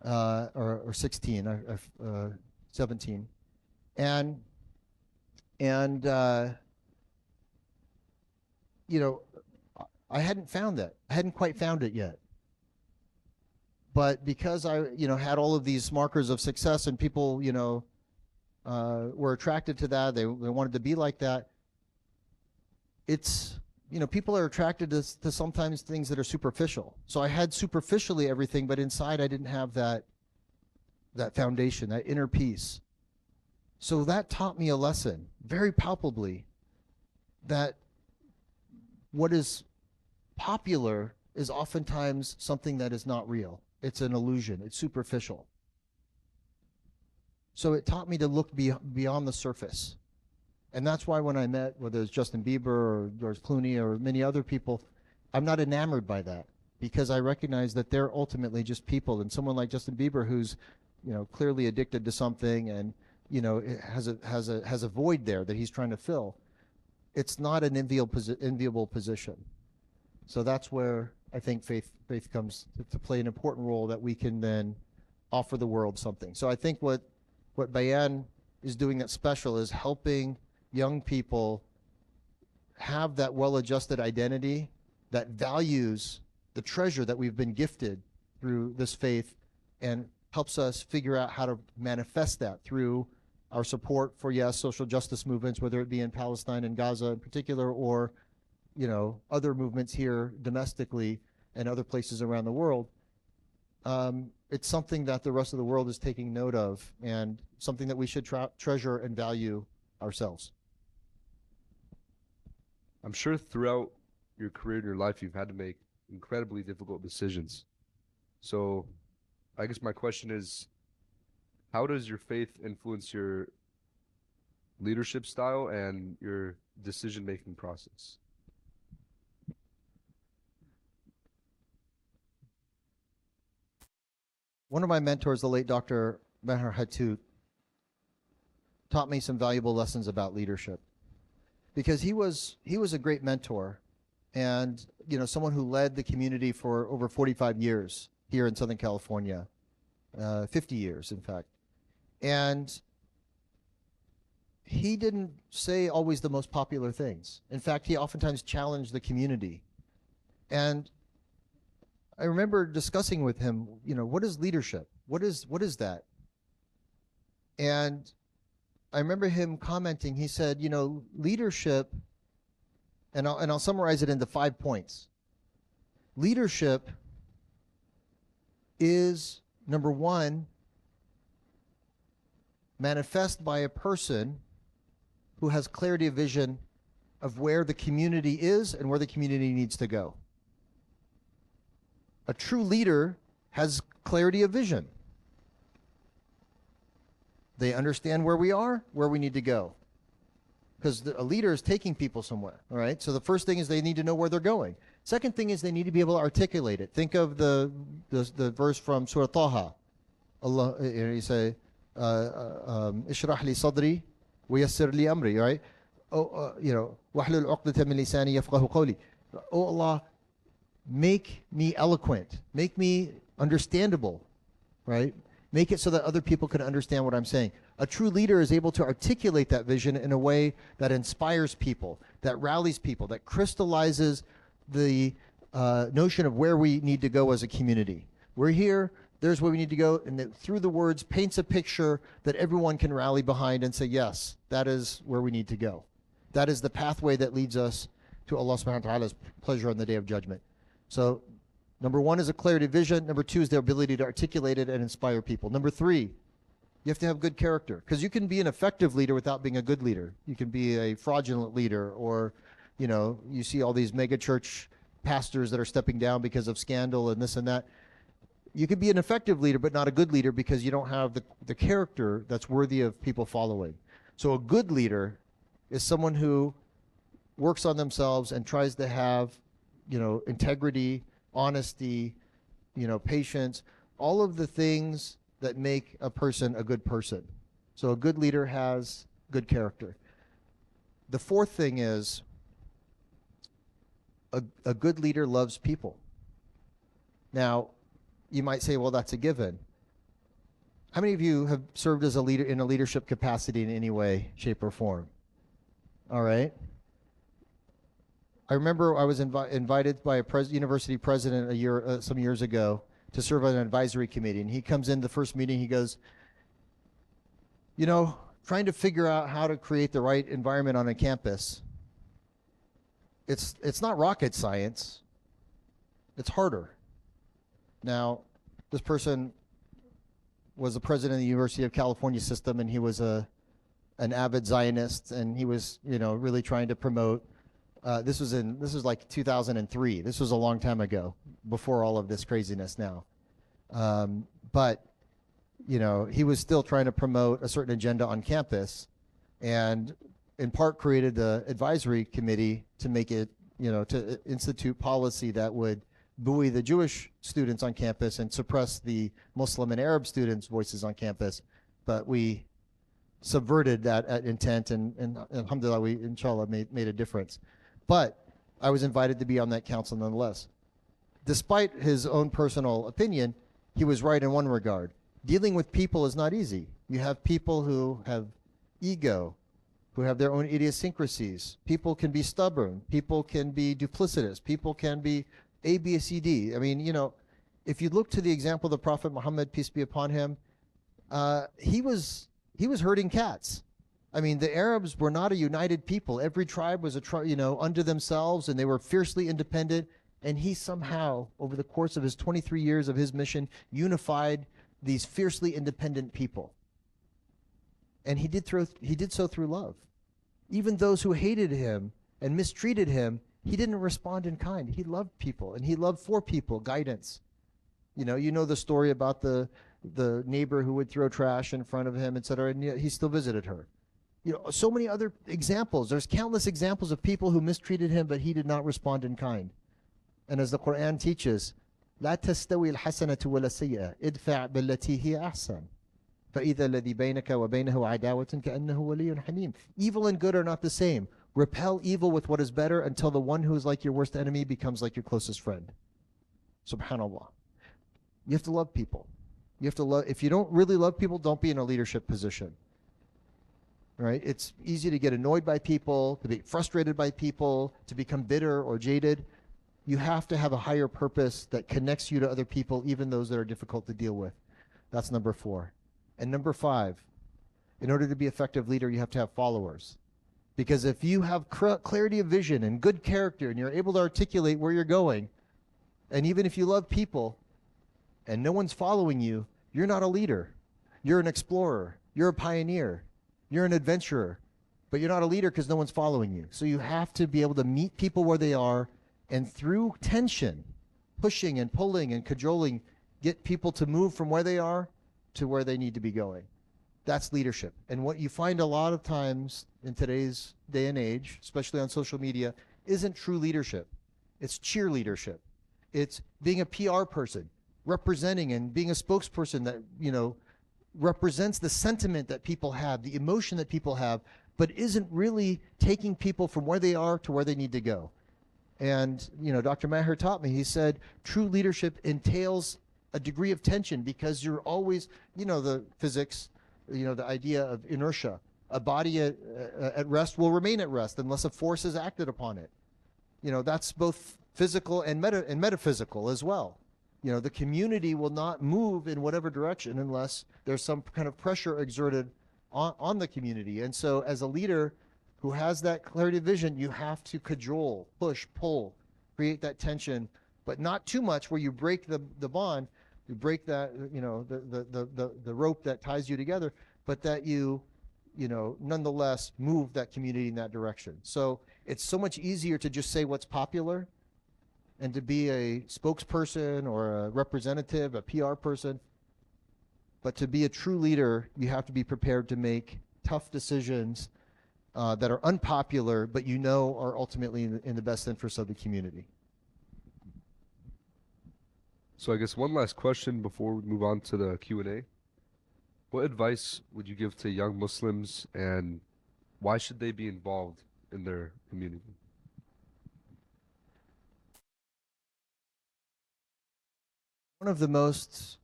or 16, 17, and I hadn't found that. I hadn't quite found it yet. But because I had all of these markers of success, and people were attracted to that, they wanted to be like that. It's people are attracted to sometimes things that are superficial. So I had superficially everything, but inside I didn't have that foundation, that inner peace. So that taught me a lesson very palpably, that what is popular is oftentimes something that is not real. It's an illusion. It's superficial. So it taught me to look beyond the surface. And that's why when I met, whether it's Justin Bieber or George Clooney or many other people, I'm not enamored by that, because I recognize that they're ultimately just people. And someone like Justin Bieber, who's clearly addicted to something and it has a void there that he's trying to fill. It's not an enviable position. So that's where I think faith comes to play an important role, that we can then offer the world something. So I think what Bayan is doing that's special is helping young people have that well-adjusted identity that values the treasure that we've been gifted through this faith, and helps us figure out how to manifest that through our support for, yes, social justice movements, whether it be in Palestine and Gaza in particular, or other movements here domestically and other places around the world. It's something that the rest of the world is taking note of, and something that we should treasure and value ourselves. I'm sure throughout your career and your life, you've had to make incredibly difficult decisions. So I guess my question is, how does your faith influence your leadership style and your decision-making process? One of my mentors, the late Dr. Meher Hattout, taught me some valuable lessons about leadership, because he was a great mentor, and someone who led the community for over 45 years here in Southern California, 50 years in fact. And he didn't say always the most popular things. In fact, he oftentimes challenged the community. And I remember discussing with him, what is leadership? What is that? And I remember him commenting, he said, leadership, and I'll summarize it into 5 points. Leadership is, number one, manifest by a person who has clarity of vision of where the community is and where the community needs to go. A true leader has clarity of vision. They understand where we are, where we need to go. Because a leader is taking people somewhere, all right? So the first thing is they need to know where they're going. Second thing is they need to be able to articulate it. Think of the verse from Surah Taha. Allah, you say, Ishrah li sadri wa yassir li amri, right? Oh, wahlul uqdatan min lisani yafqahu qawli. Oh Allah, make me eloquent, make me understandable, right? Make it so that other people can understand what I'm saying. A true leader is able to articulate that vision in a way that inspires people, that rallies people, that crystallizes the notion of where we need to go as a community. We're here, there's where we need to go, and that through the words paints a picture that everyone can rally behind and say, yes, that is where we need to go. That is the pathway that leads us to Allah subhanahu wa ta'ala's pleasure on the Day of Judgment. So number one is a clarity of vision. Number two is the ability to articulate it and inspire people. Number three, you have to have good character, because you can be an effective leader without being a good leader. You can be a fraudulent leader, or you see all these mega church pastors that are stepping down because of scandal and this and that. You could be an effective leader but not a good leader because you don't have the character that's worthy of people following. So a good leader is someone who works on themselves and tries to have integrity, honesty, patience, all of the things that make a person a good person. So a good leader has good character. The fourth thing is a good leader loves people. Now, you might say, well, that's a given. How many of you have served as a leader in a leadership capacity in any way, shape, or form? All right. I remember I was invited by a university president some years ago to serve on an advisory committee, and he comes in the first meeting, he goes, trying to figure out how to create the right environment on a campus, it's not rocket science, it's harder. Now, this person was the president of the University of California system, and he was an avid Zionist, and he was really trying to promote. This was like 2003. This was a long time ago, before all of this craziness now. But he was still trying to promote a certain agenda on campus, and in part created the advisory committee to make it, to institute policy that would buoy the Jewish students on campus and suppress the Muslim and Arab students' voices on campus. But we subverted that intent, and alhamdulillah, we inshallah made a difference. But I was invited to be on that council nonetheless. Despite his own personal opinion, he was right in one regard. Dealing with people is not easy. You have people who have ego, who have their own idiosyncrasies. People can be stubborn. People can be duplicitous. People can be A, B, C, D. I mean, you know, if you look to the example of the Prophet Muhammad, peace be upon him, he was herding cats. I mean, the Arabs were not a united people. Every tribe was unto themselves, and they were fiercely independent. And he somehow, over the course of his 23 years of his mission, unified these fiercely independent people. And he did so through love. Even those who hated him and mistreated him, he didn't respond in kind. He loved people, and he loved for people, guidance. You know the story about the neighbor who would throw trash in front of him, etc., and he still visited her. You know, so many other examples. There's countless examples of people who mistreated him, but he did not respond in kind. And as the Quran teaches, لا تستوي الحسنة ولا السيئة ادفع بالتي هي أحسن فإذا الذي بينك وبينه عداوة كأنه ولي حميم. Evil and good are not the same. Repel evil with what is better until the one who is like your worst enemy becomes like your closest friend. Subhanallah. You have to love people. You have to love. If you don't really love people, don't be in a leadership position. Right? It's easy to get annoyed by people, to be frustrated by people, to become bitter or jaded. You have to have a higher purpose that connects you to other people, even those that are difficult to deal with. That's number 4. And number 5, in order to be an effective leader, you have to have followers. Because if you have clarity of vision and good character, and you're able to articulate where you're going, and even if you love people and no one's following you, you're not a leader. You're an explorer. You're a pioneer. You're an adventurer. But you're not a leader because no one's following you. So you have to be able to meet people where they are, and through tension, pushing and pulling and cajoling, get people to move from where they are to where they need to be going. That's leadership. And what you find a lot of times in today's day and age, especially on social media, isn't true leadership. It's cheerleadership. It's being a PR person, representing and being a spokesperson that, represents the sentiment that people have, the emotion that people have, but isn't really taking people from where they are to where they need to go. And, Dr. Maher taught me, he said, true leadership entails a degree of tension because you're always, the physics, the idea of inertia. A body at rest will remain at rest unless a force is acted upon it. That's both physical and metaphysical as well. The community will not move in whatever direction unless there's some kind of pressure exerted on the community. And so as a leader who has that clarity of vision, you have to cajole, push, pull, create that tension, but not too much where you break the bond, you break that, the rope that ties you together, but that you nonetheless move that community in that direction. So it's so much easier to just say what's popular and to be a spokesperson or a representative, a PR person. But to be a true leader, you have to be prepared to make tough decisions that are unpopular, but are ultimately in the best interest of the community. So I guess one last question before we move on to the Q&A. What advice would you give to young Muslims, and why should they be involved in their community? One of the most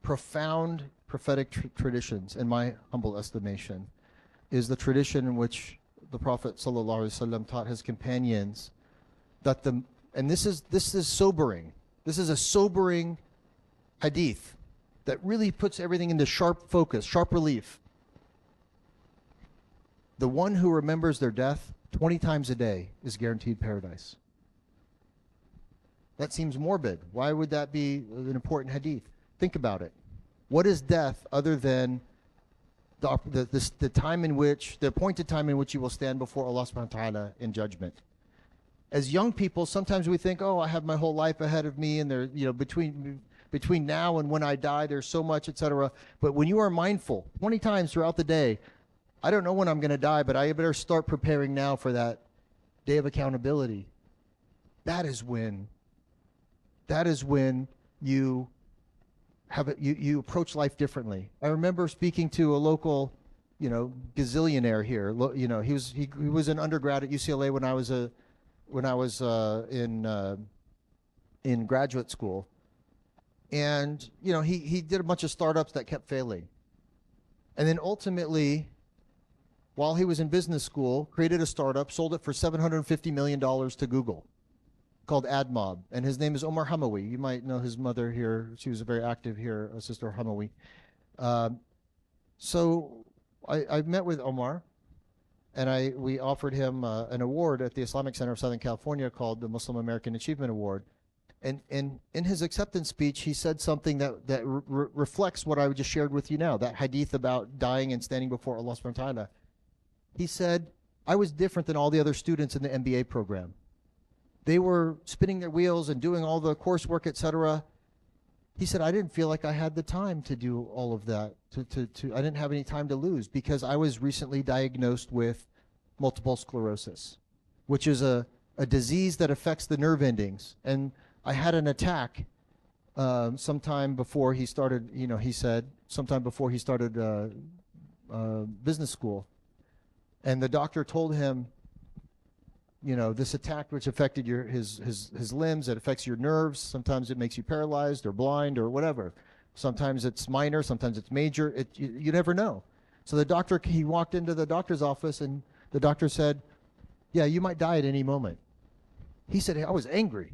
profound prophetic traditions, in my humble estimation, is the tradition in which the Prophet ﷺ taught his companions that and this is sobering. This is a sobering hadith that really puts everything into sharp focus, sharp relief. The one who remembers their death 20 times a day is guaranteed paradise. That seems morbid. Why would that be an important hadith? Think about it. What is death other than the time in which, the appointed time in which you will stand before Allah subhanahu wa ta'ala in judgment? As young people, sometimes we think, I have my whole life ahead of me, and there, between now and when I die, there's so much, etc. But when you are mindful 20 times throughout the day, I don't know when I'm going to die, but I better start preparing now for that day of accountability. That is when you you approach life differently. I remember speaking to a local, gazillionaire here. He was an undergrad at UCLA when I was in graduate school, and he did a bunch of startups that kept failing, and then ultimately, while he was in business school, created a startup, sold it for $750 million to Google, called AdMob, and his name is Omar Hamawi. You might know his mother here. She was very active here, Sister Hamawi. So I met with Omar, and we offered him an award at the Islamic Center of Southern California called the Muslim American Achievement Award. And in his acceptance speech, he said something that reflects what I just shared with you now, that hadith about dying and standing before Allah subhanahu wa ta'ala. He said, I was different than all the other students in the MBA program. They were spinning their wheels and doing all the coursework, etc. He said, I didn't feel like I had the time to do all of that. I didn't have any time to lose because I was recently diagnosed with multiple sclerosis, which is a disease that affects the nerve endings. And I had an attack sometime before he started, he said, sometime before he started business school. And the doctor told him, this attack which affected his limbs, it affects your nerves. Sometimes it makes you paralyzed or blind or whatever. Sometimes it's minor, sometimes it's major. You never know. So he walked into the doctor's office and the doctor said, yeah, you might die at any moment. He said, hey, I was angry.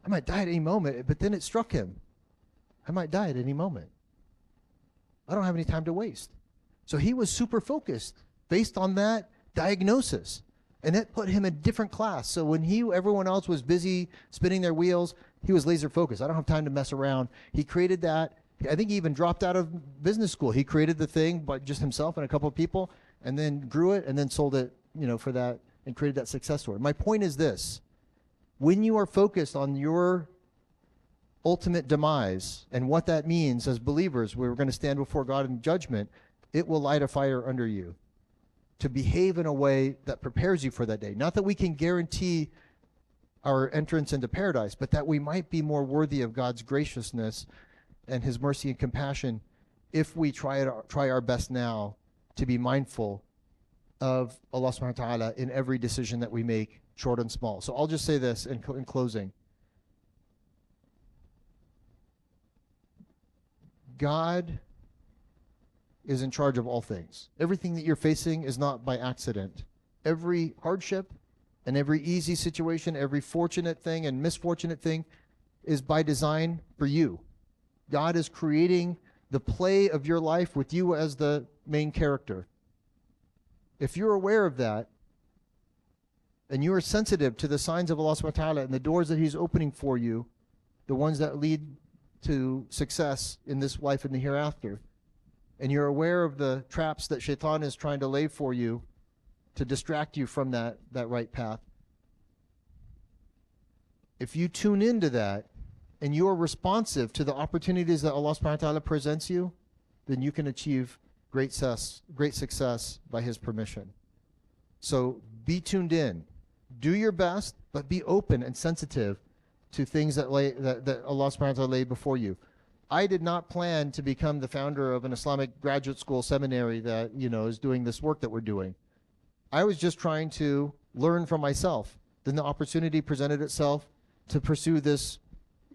I might die at any moment, but then it struck him. I might die at any moment. I don't have any time to waste. So he was super focused based on that diagnosis. And that put him in a different class. So when everyone else was busy spinning their wheels, he was laser focused. I don't have time to mess around. He created that. I think he even dropped out of business school. He created the thing by just himself and a couple of people, and then grew it and then sold it, for that, and created that success story. My point is this. When you are focused on your ultimate demise and what that means as believers, we're going to stand before God in judgment, it will light a fire under you to behave in a way that prepares you for that day. Not that we can guarantee our entrance into paradise, but that we might be more worthy of God's graciousness and his mercy and compassion if we try our best now to be mindful of Allah subhanahu wa ta'ala in every decision that we make, short and small. So I'll just say this in closing. God is in charge of all things. Everything that you're facing is not by accident. Every hardship and every easy situation, every fortunate thing and misfortunate thing is by design for you. God is creating the play of your life with you as the main character. If you're aware of that, and you are sensitive to the signs of Allah subhanahu wa ta'ala and the doors that he's opening for you, the ones that lead to success in this life and the hereafter, and you're aware of the traps that shaitan is trying to lay for you to distract you from that right path, if you tune into that and you're responsive to the opportunities that Allah subhanahu wa ta'ala presents you, then you can achieve great success by his permission. So be tuned in. Do your best, but be open and sensitive to things that Allah subhanahu wa ta'ala laid before you. I did not plan to become the founder of an Islamic graduate school seminary that, is doing this work that we're doing. I was just trying to learn from myself. Then the opportunity presented itself to pursue this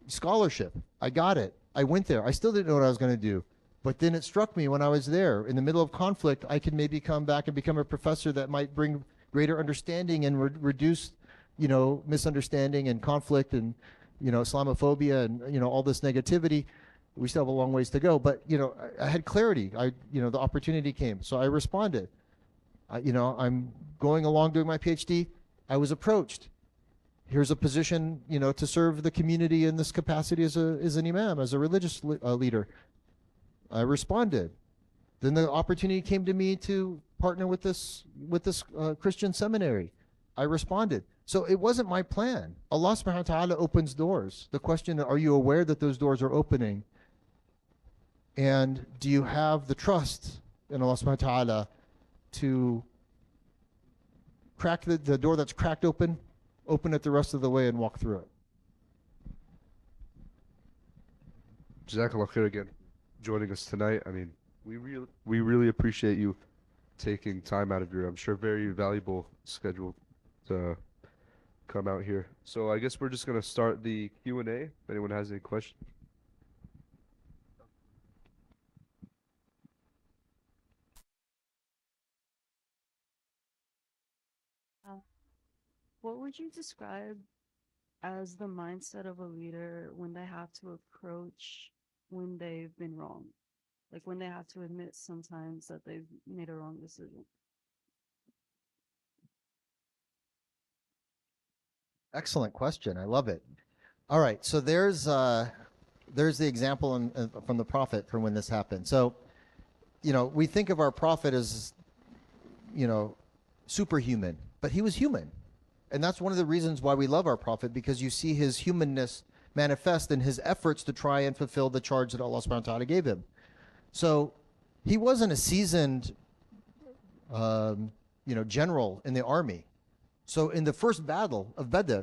scholarship. I got it. I went there. I still didn't know what I was going to do. But then it struck me when I was there, in the middle of conflict, I could maybe come back and become a professor that might bring greater understanding and reduce, misunderstanding and conflict and, Islamophobia and, all this negativity. We still have a long ways to go, but, I had clarity. The opportunity came, so I responded. I'm going along doing my PhD. I was approached. Here's a position, to serve the community in this capacity as an imam, as a religious leader. I responded. Then the opportunity came to me to partner with this Christian seminary. I responded. So it wasn't my plan. Allah subhanahu wa ta'ala opens doors. The question, are you aware that those doors are opening? And do you have the trust in Allah subhanahu wa ta'ala to crack the door that's cracked open it the rest of the way and walk through it? Jazakallah khair again, joining us tonight. I mean, we really appreciate you taking time out of your, I'm sure, very valuable schedule to come out here. So I guess we're just gonna start the Q&A. If anyone has any questions. Uh, what would you describe as the mindset of a leader when they have to approach when they've been wrong? Like when they have to admit sometimes that they've made a wrong decision. Excellent question. I love it. All right, so there's the example from the prophet from when this happened. So, we think of our prophet as, superhuman, but he was human. And that's one of the reasons why we love our prophet, because you see his humanness manifest in his efforts to try and fulfill the charge that Allah subhanahu wa ta'ala gave him. So he wasn't a seasoned, general in the army. So in the first battle of Badr,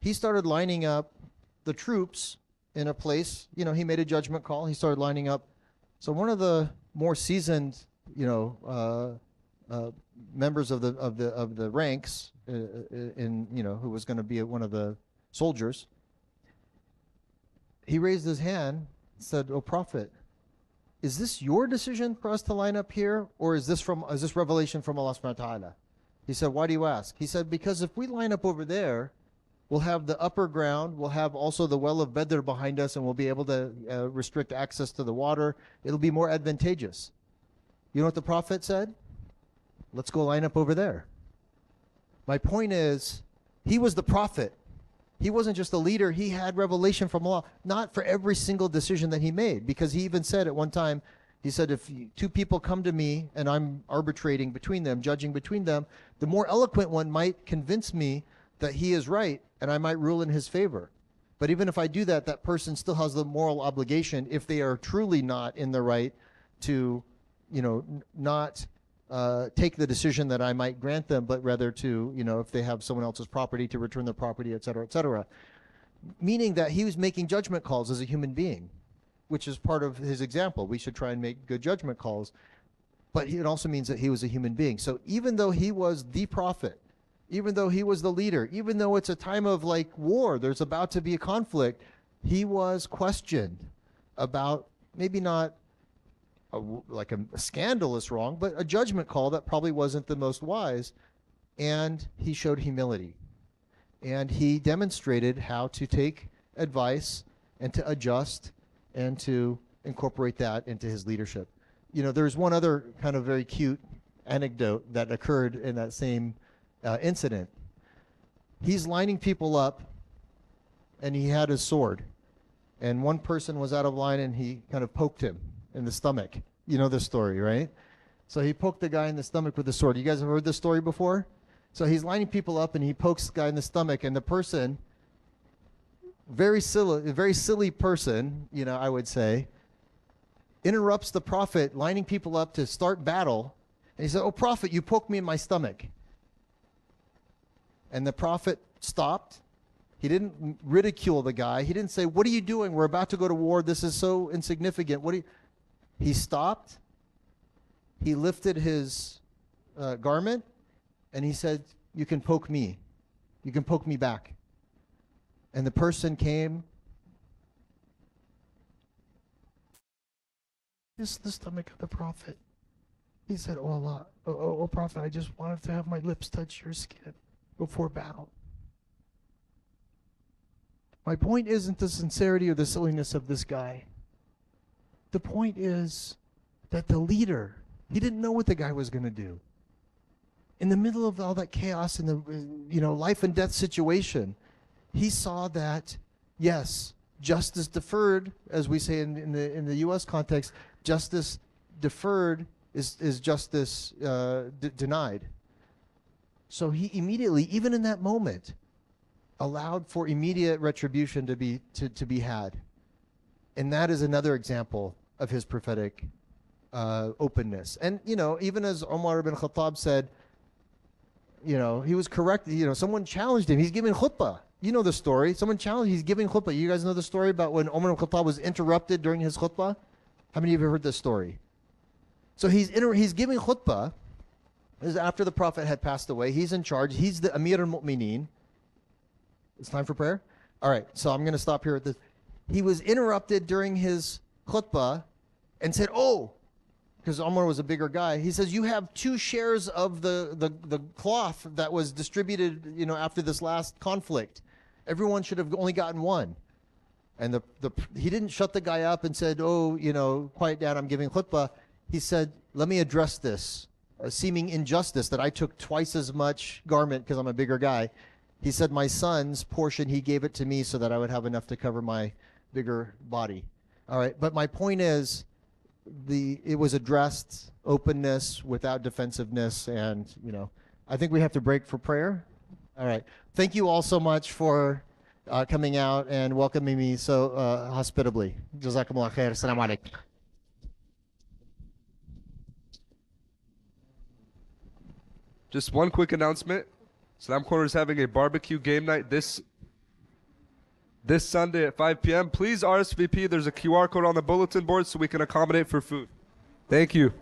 he started lining up the troops in a place. He made a judgment call. He started lining up. So one of the more seasoned, members of the ranks, who was going to be one of the soldiers, he raised his hand and said, "O Prophet, is this your decision for us to line up here, or is this revelation from Allah subhanahu wa ta'ala?" He said, "Why do you ask?" He said, "Because if we line up over there, we'll have the upper ground, we'll have also the well of Badr behind us, and we'll be able to restrict access to the water. It'll be more advantageous." You know what the Prophet said? "Let's go line up over there." My point is, he was the Prophet. He wasn't just a leader. He had revelation from Allah, not for every single decision that he made, because he even said at one time, he said, if two people come to me and I'm arbitrating between them, judging between them, the more eloquent one might convince me that he is right and I might rule in his favor. But even if I do that, that person still has the moral obligation, if they are truly not in the right, to, not take the decision that I might grant them, but rather to, if they have someone else's property, to return their property, et cetera, et cetera. Meaning that he was making judgment calls as a human being, which is part of his example. We should try and make good judgment calls. But it also means that he was a human being. So even though he was the prophet, even though he was the leader, even though it's a time of war, there's about to be a conflict, he was questioned about maybe not a scandalous wrong, but a judgment call that probably wasn't the most wise. And he showed humility. And he demonstrated how to take advice and to adjust and to incorporate that into his leadership. There's one other kind of very cute anecdote that occurred in that same incident. He's lining people up, and he had his sword. And one person was out of line, and he kind of poked him in the stomach. You know this story, right? So he poked the guy in the stomach with the sword. You guys have heard this story before? So he's lining people up, and he pokes the guy in the stomach, and the person, very silly person, I would say, interrupts the Prophet lining people up to start battle. And he said, "Oh, Prophet, you poked me in my stomach." And the Prophet stopped. He didn't ridicule the guy. He didn't say, "What are you doing? We're about to go to war. This is so insignificant." He stopped. He lifted his garment, and he said, "You can poke me. You can poke me back." And the person came, "This is the stomach of the Prophet." He said, "Oh Allah, oh Prophet, I just wanted to have my lips touch your skin before battle." My point isn't the sincerity or the silliness of this guy. The point is that the leader, he didn't know what the guy was going to do. In the middle of all that chaos and the life and death situation, he saw that, yes, justice deferred, as we say in the U.S. context, justice deferred is justice denied. So he immediately, even in that moment, allowed for immediate retribution to be had. And that is another example of his prophetic openness. And, even as Umar ibn Khattab said, he was correct. Someone challenged him. He's giving khutbah. You know the story. Someone challenged, he's giving khutbah. You guys know the story about when Umar ibn Khattab was interrupted during his khutbah? How many of you have heard this story? So he's giving khutbah. This is after the Prophet had passed away. He's in charge. He's the Amir al-Mu'mineen. It's time for prayer? All right, so I'm going to stop here at this. He was interrupted during his khutbah and said, oh, because Umar was a bigger guy. He says, you have 2 shares of the cloth that was distributed, after this last conflict. Everyone should have only gotten 1. And he didn't shut the guy up and said, oh, quiet down, I'm giving khutbah. He said, let me address this seeming injustice that I took twice as much garment because I'm a bigger guy. He said, my son's portion, he gave it to me so that I would have enough to cover my bigger body. All right, but my point is, it was addressed, openness without defensiveness, and I think we have to break for prayer. All right, thank you all so much for coming out and welcoming me so hospitably. Jazakumullah khair. Assalamu alaikum. Just one quick announcement. Slam Corner is having a barbecue game night this Sunday at 5 p.m. Please RSVP. There's a QR code on the bulletin board so we can accommodate for food. Thank you.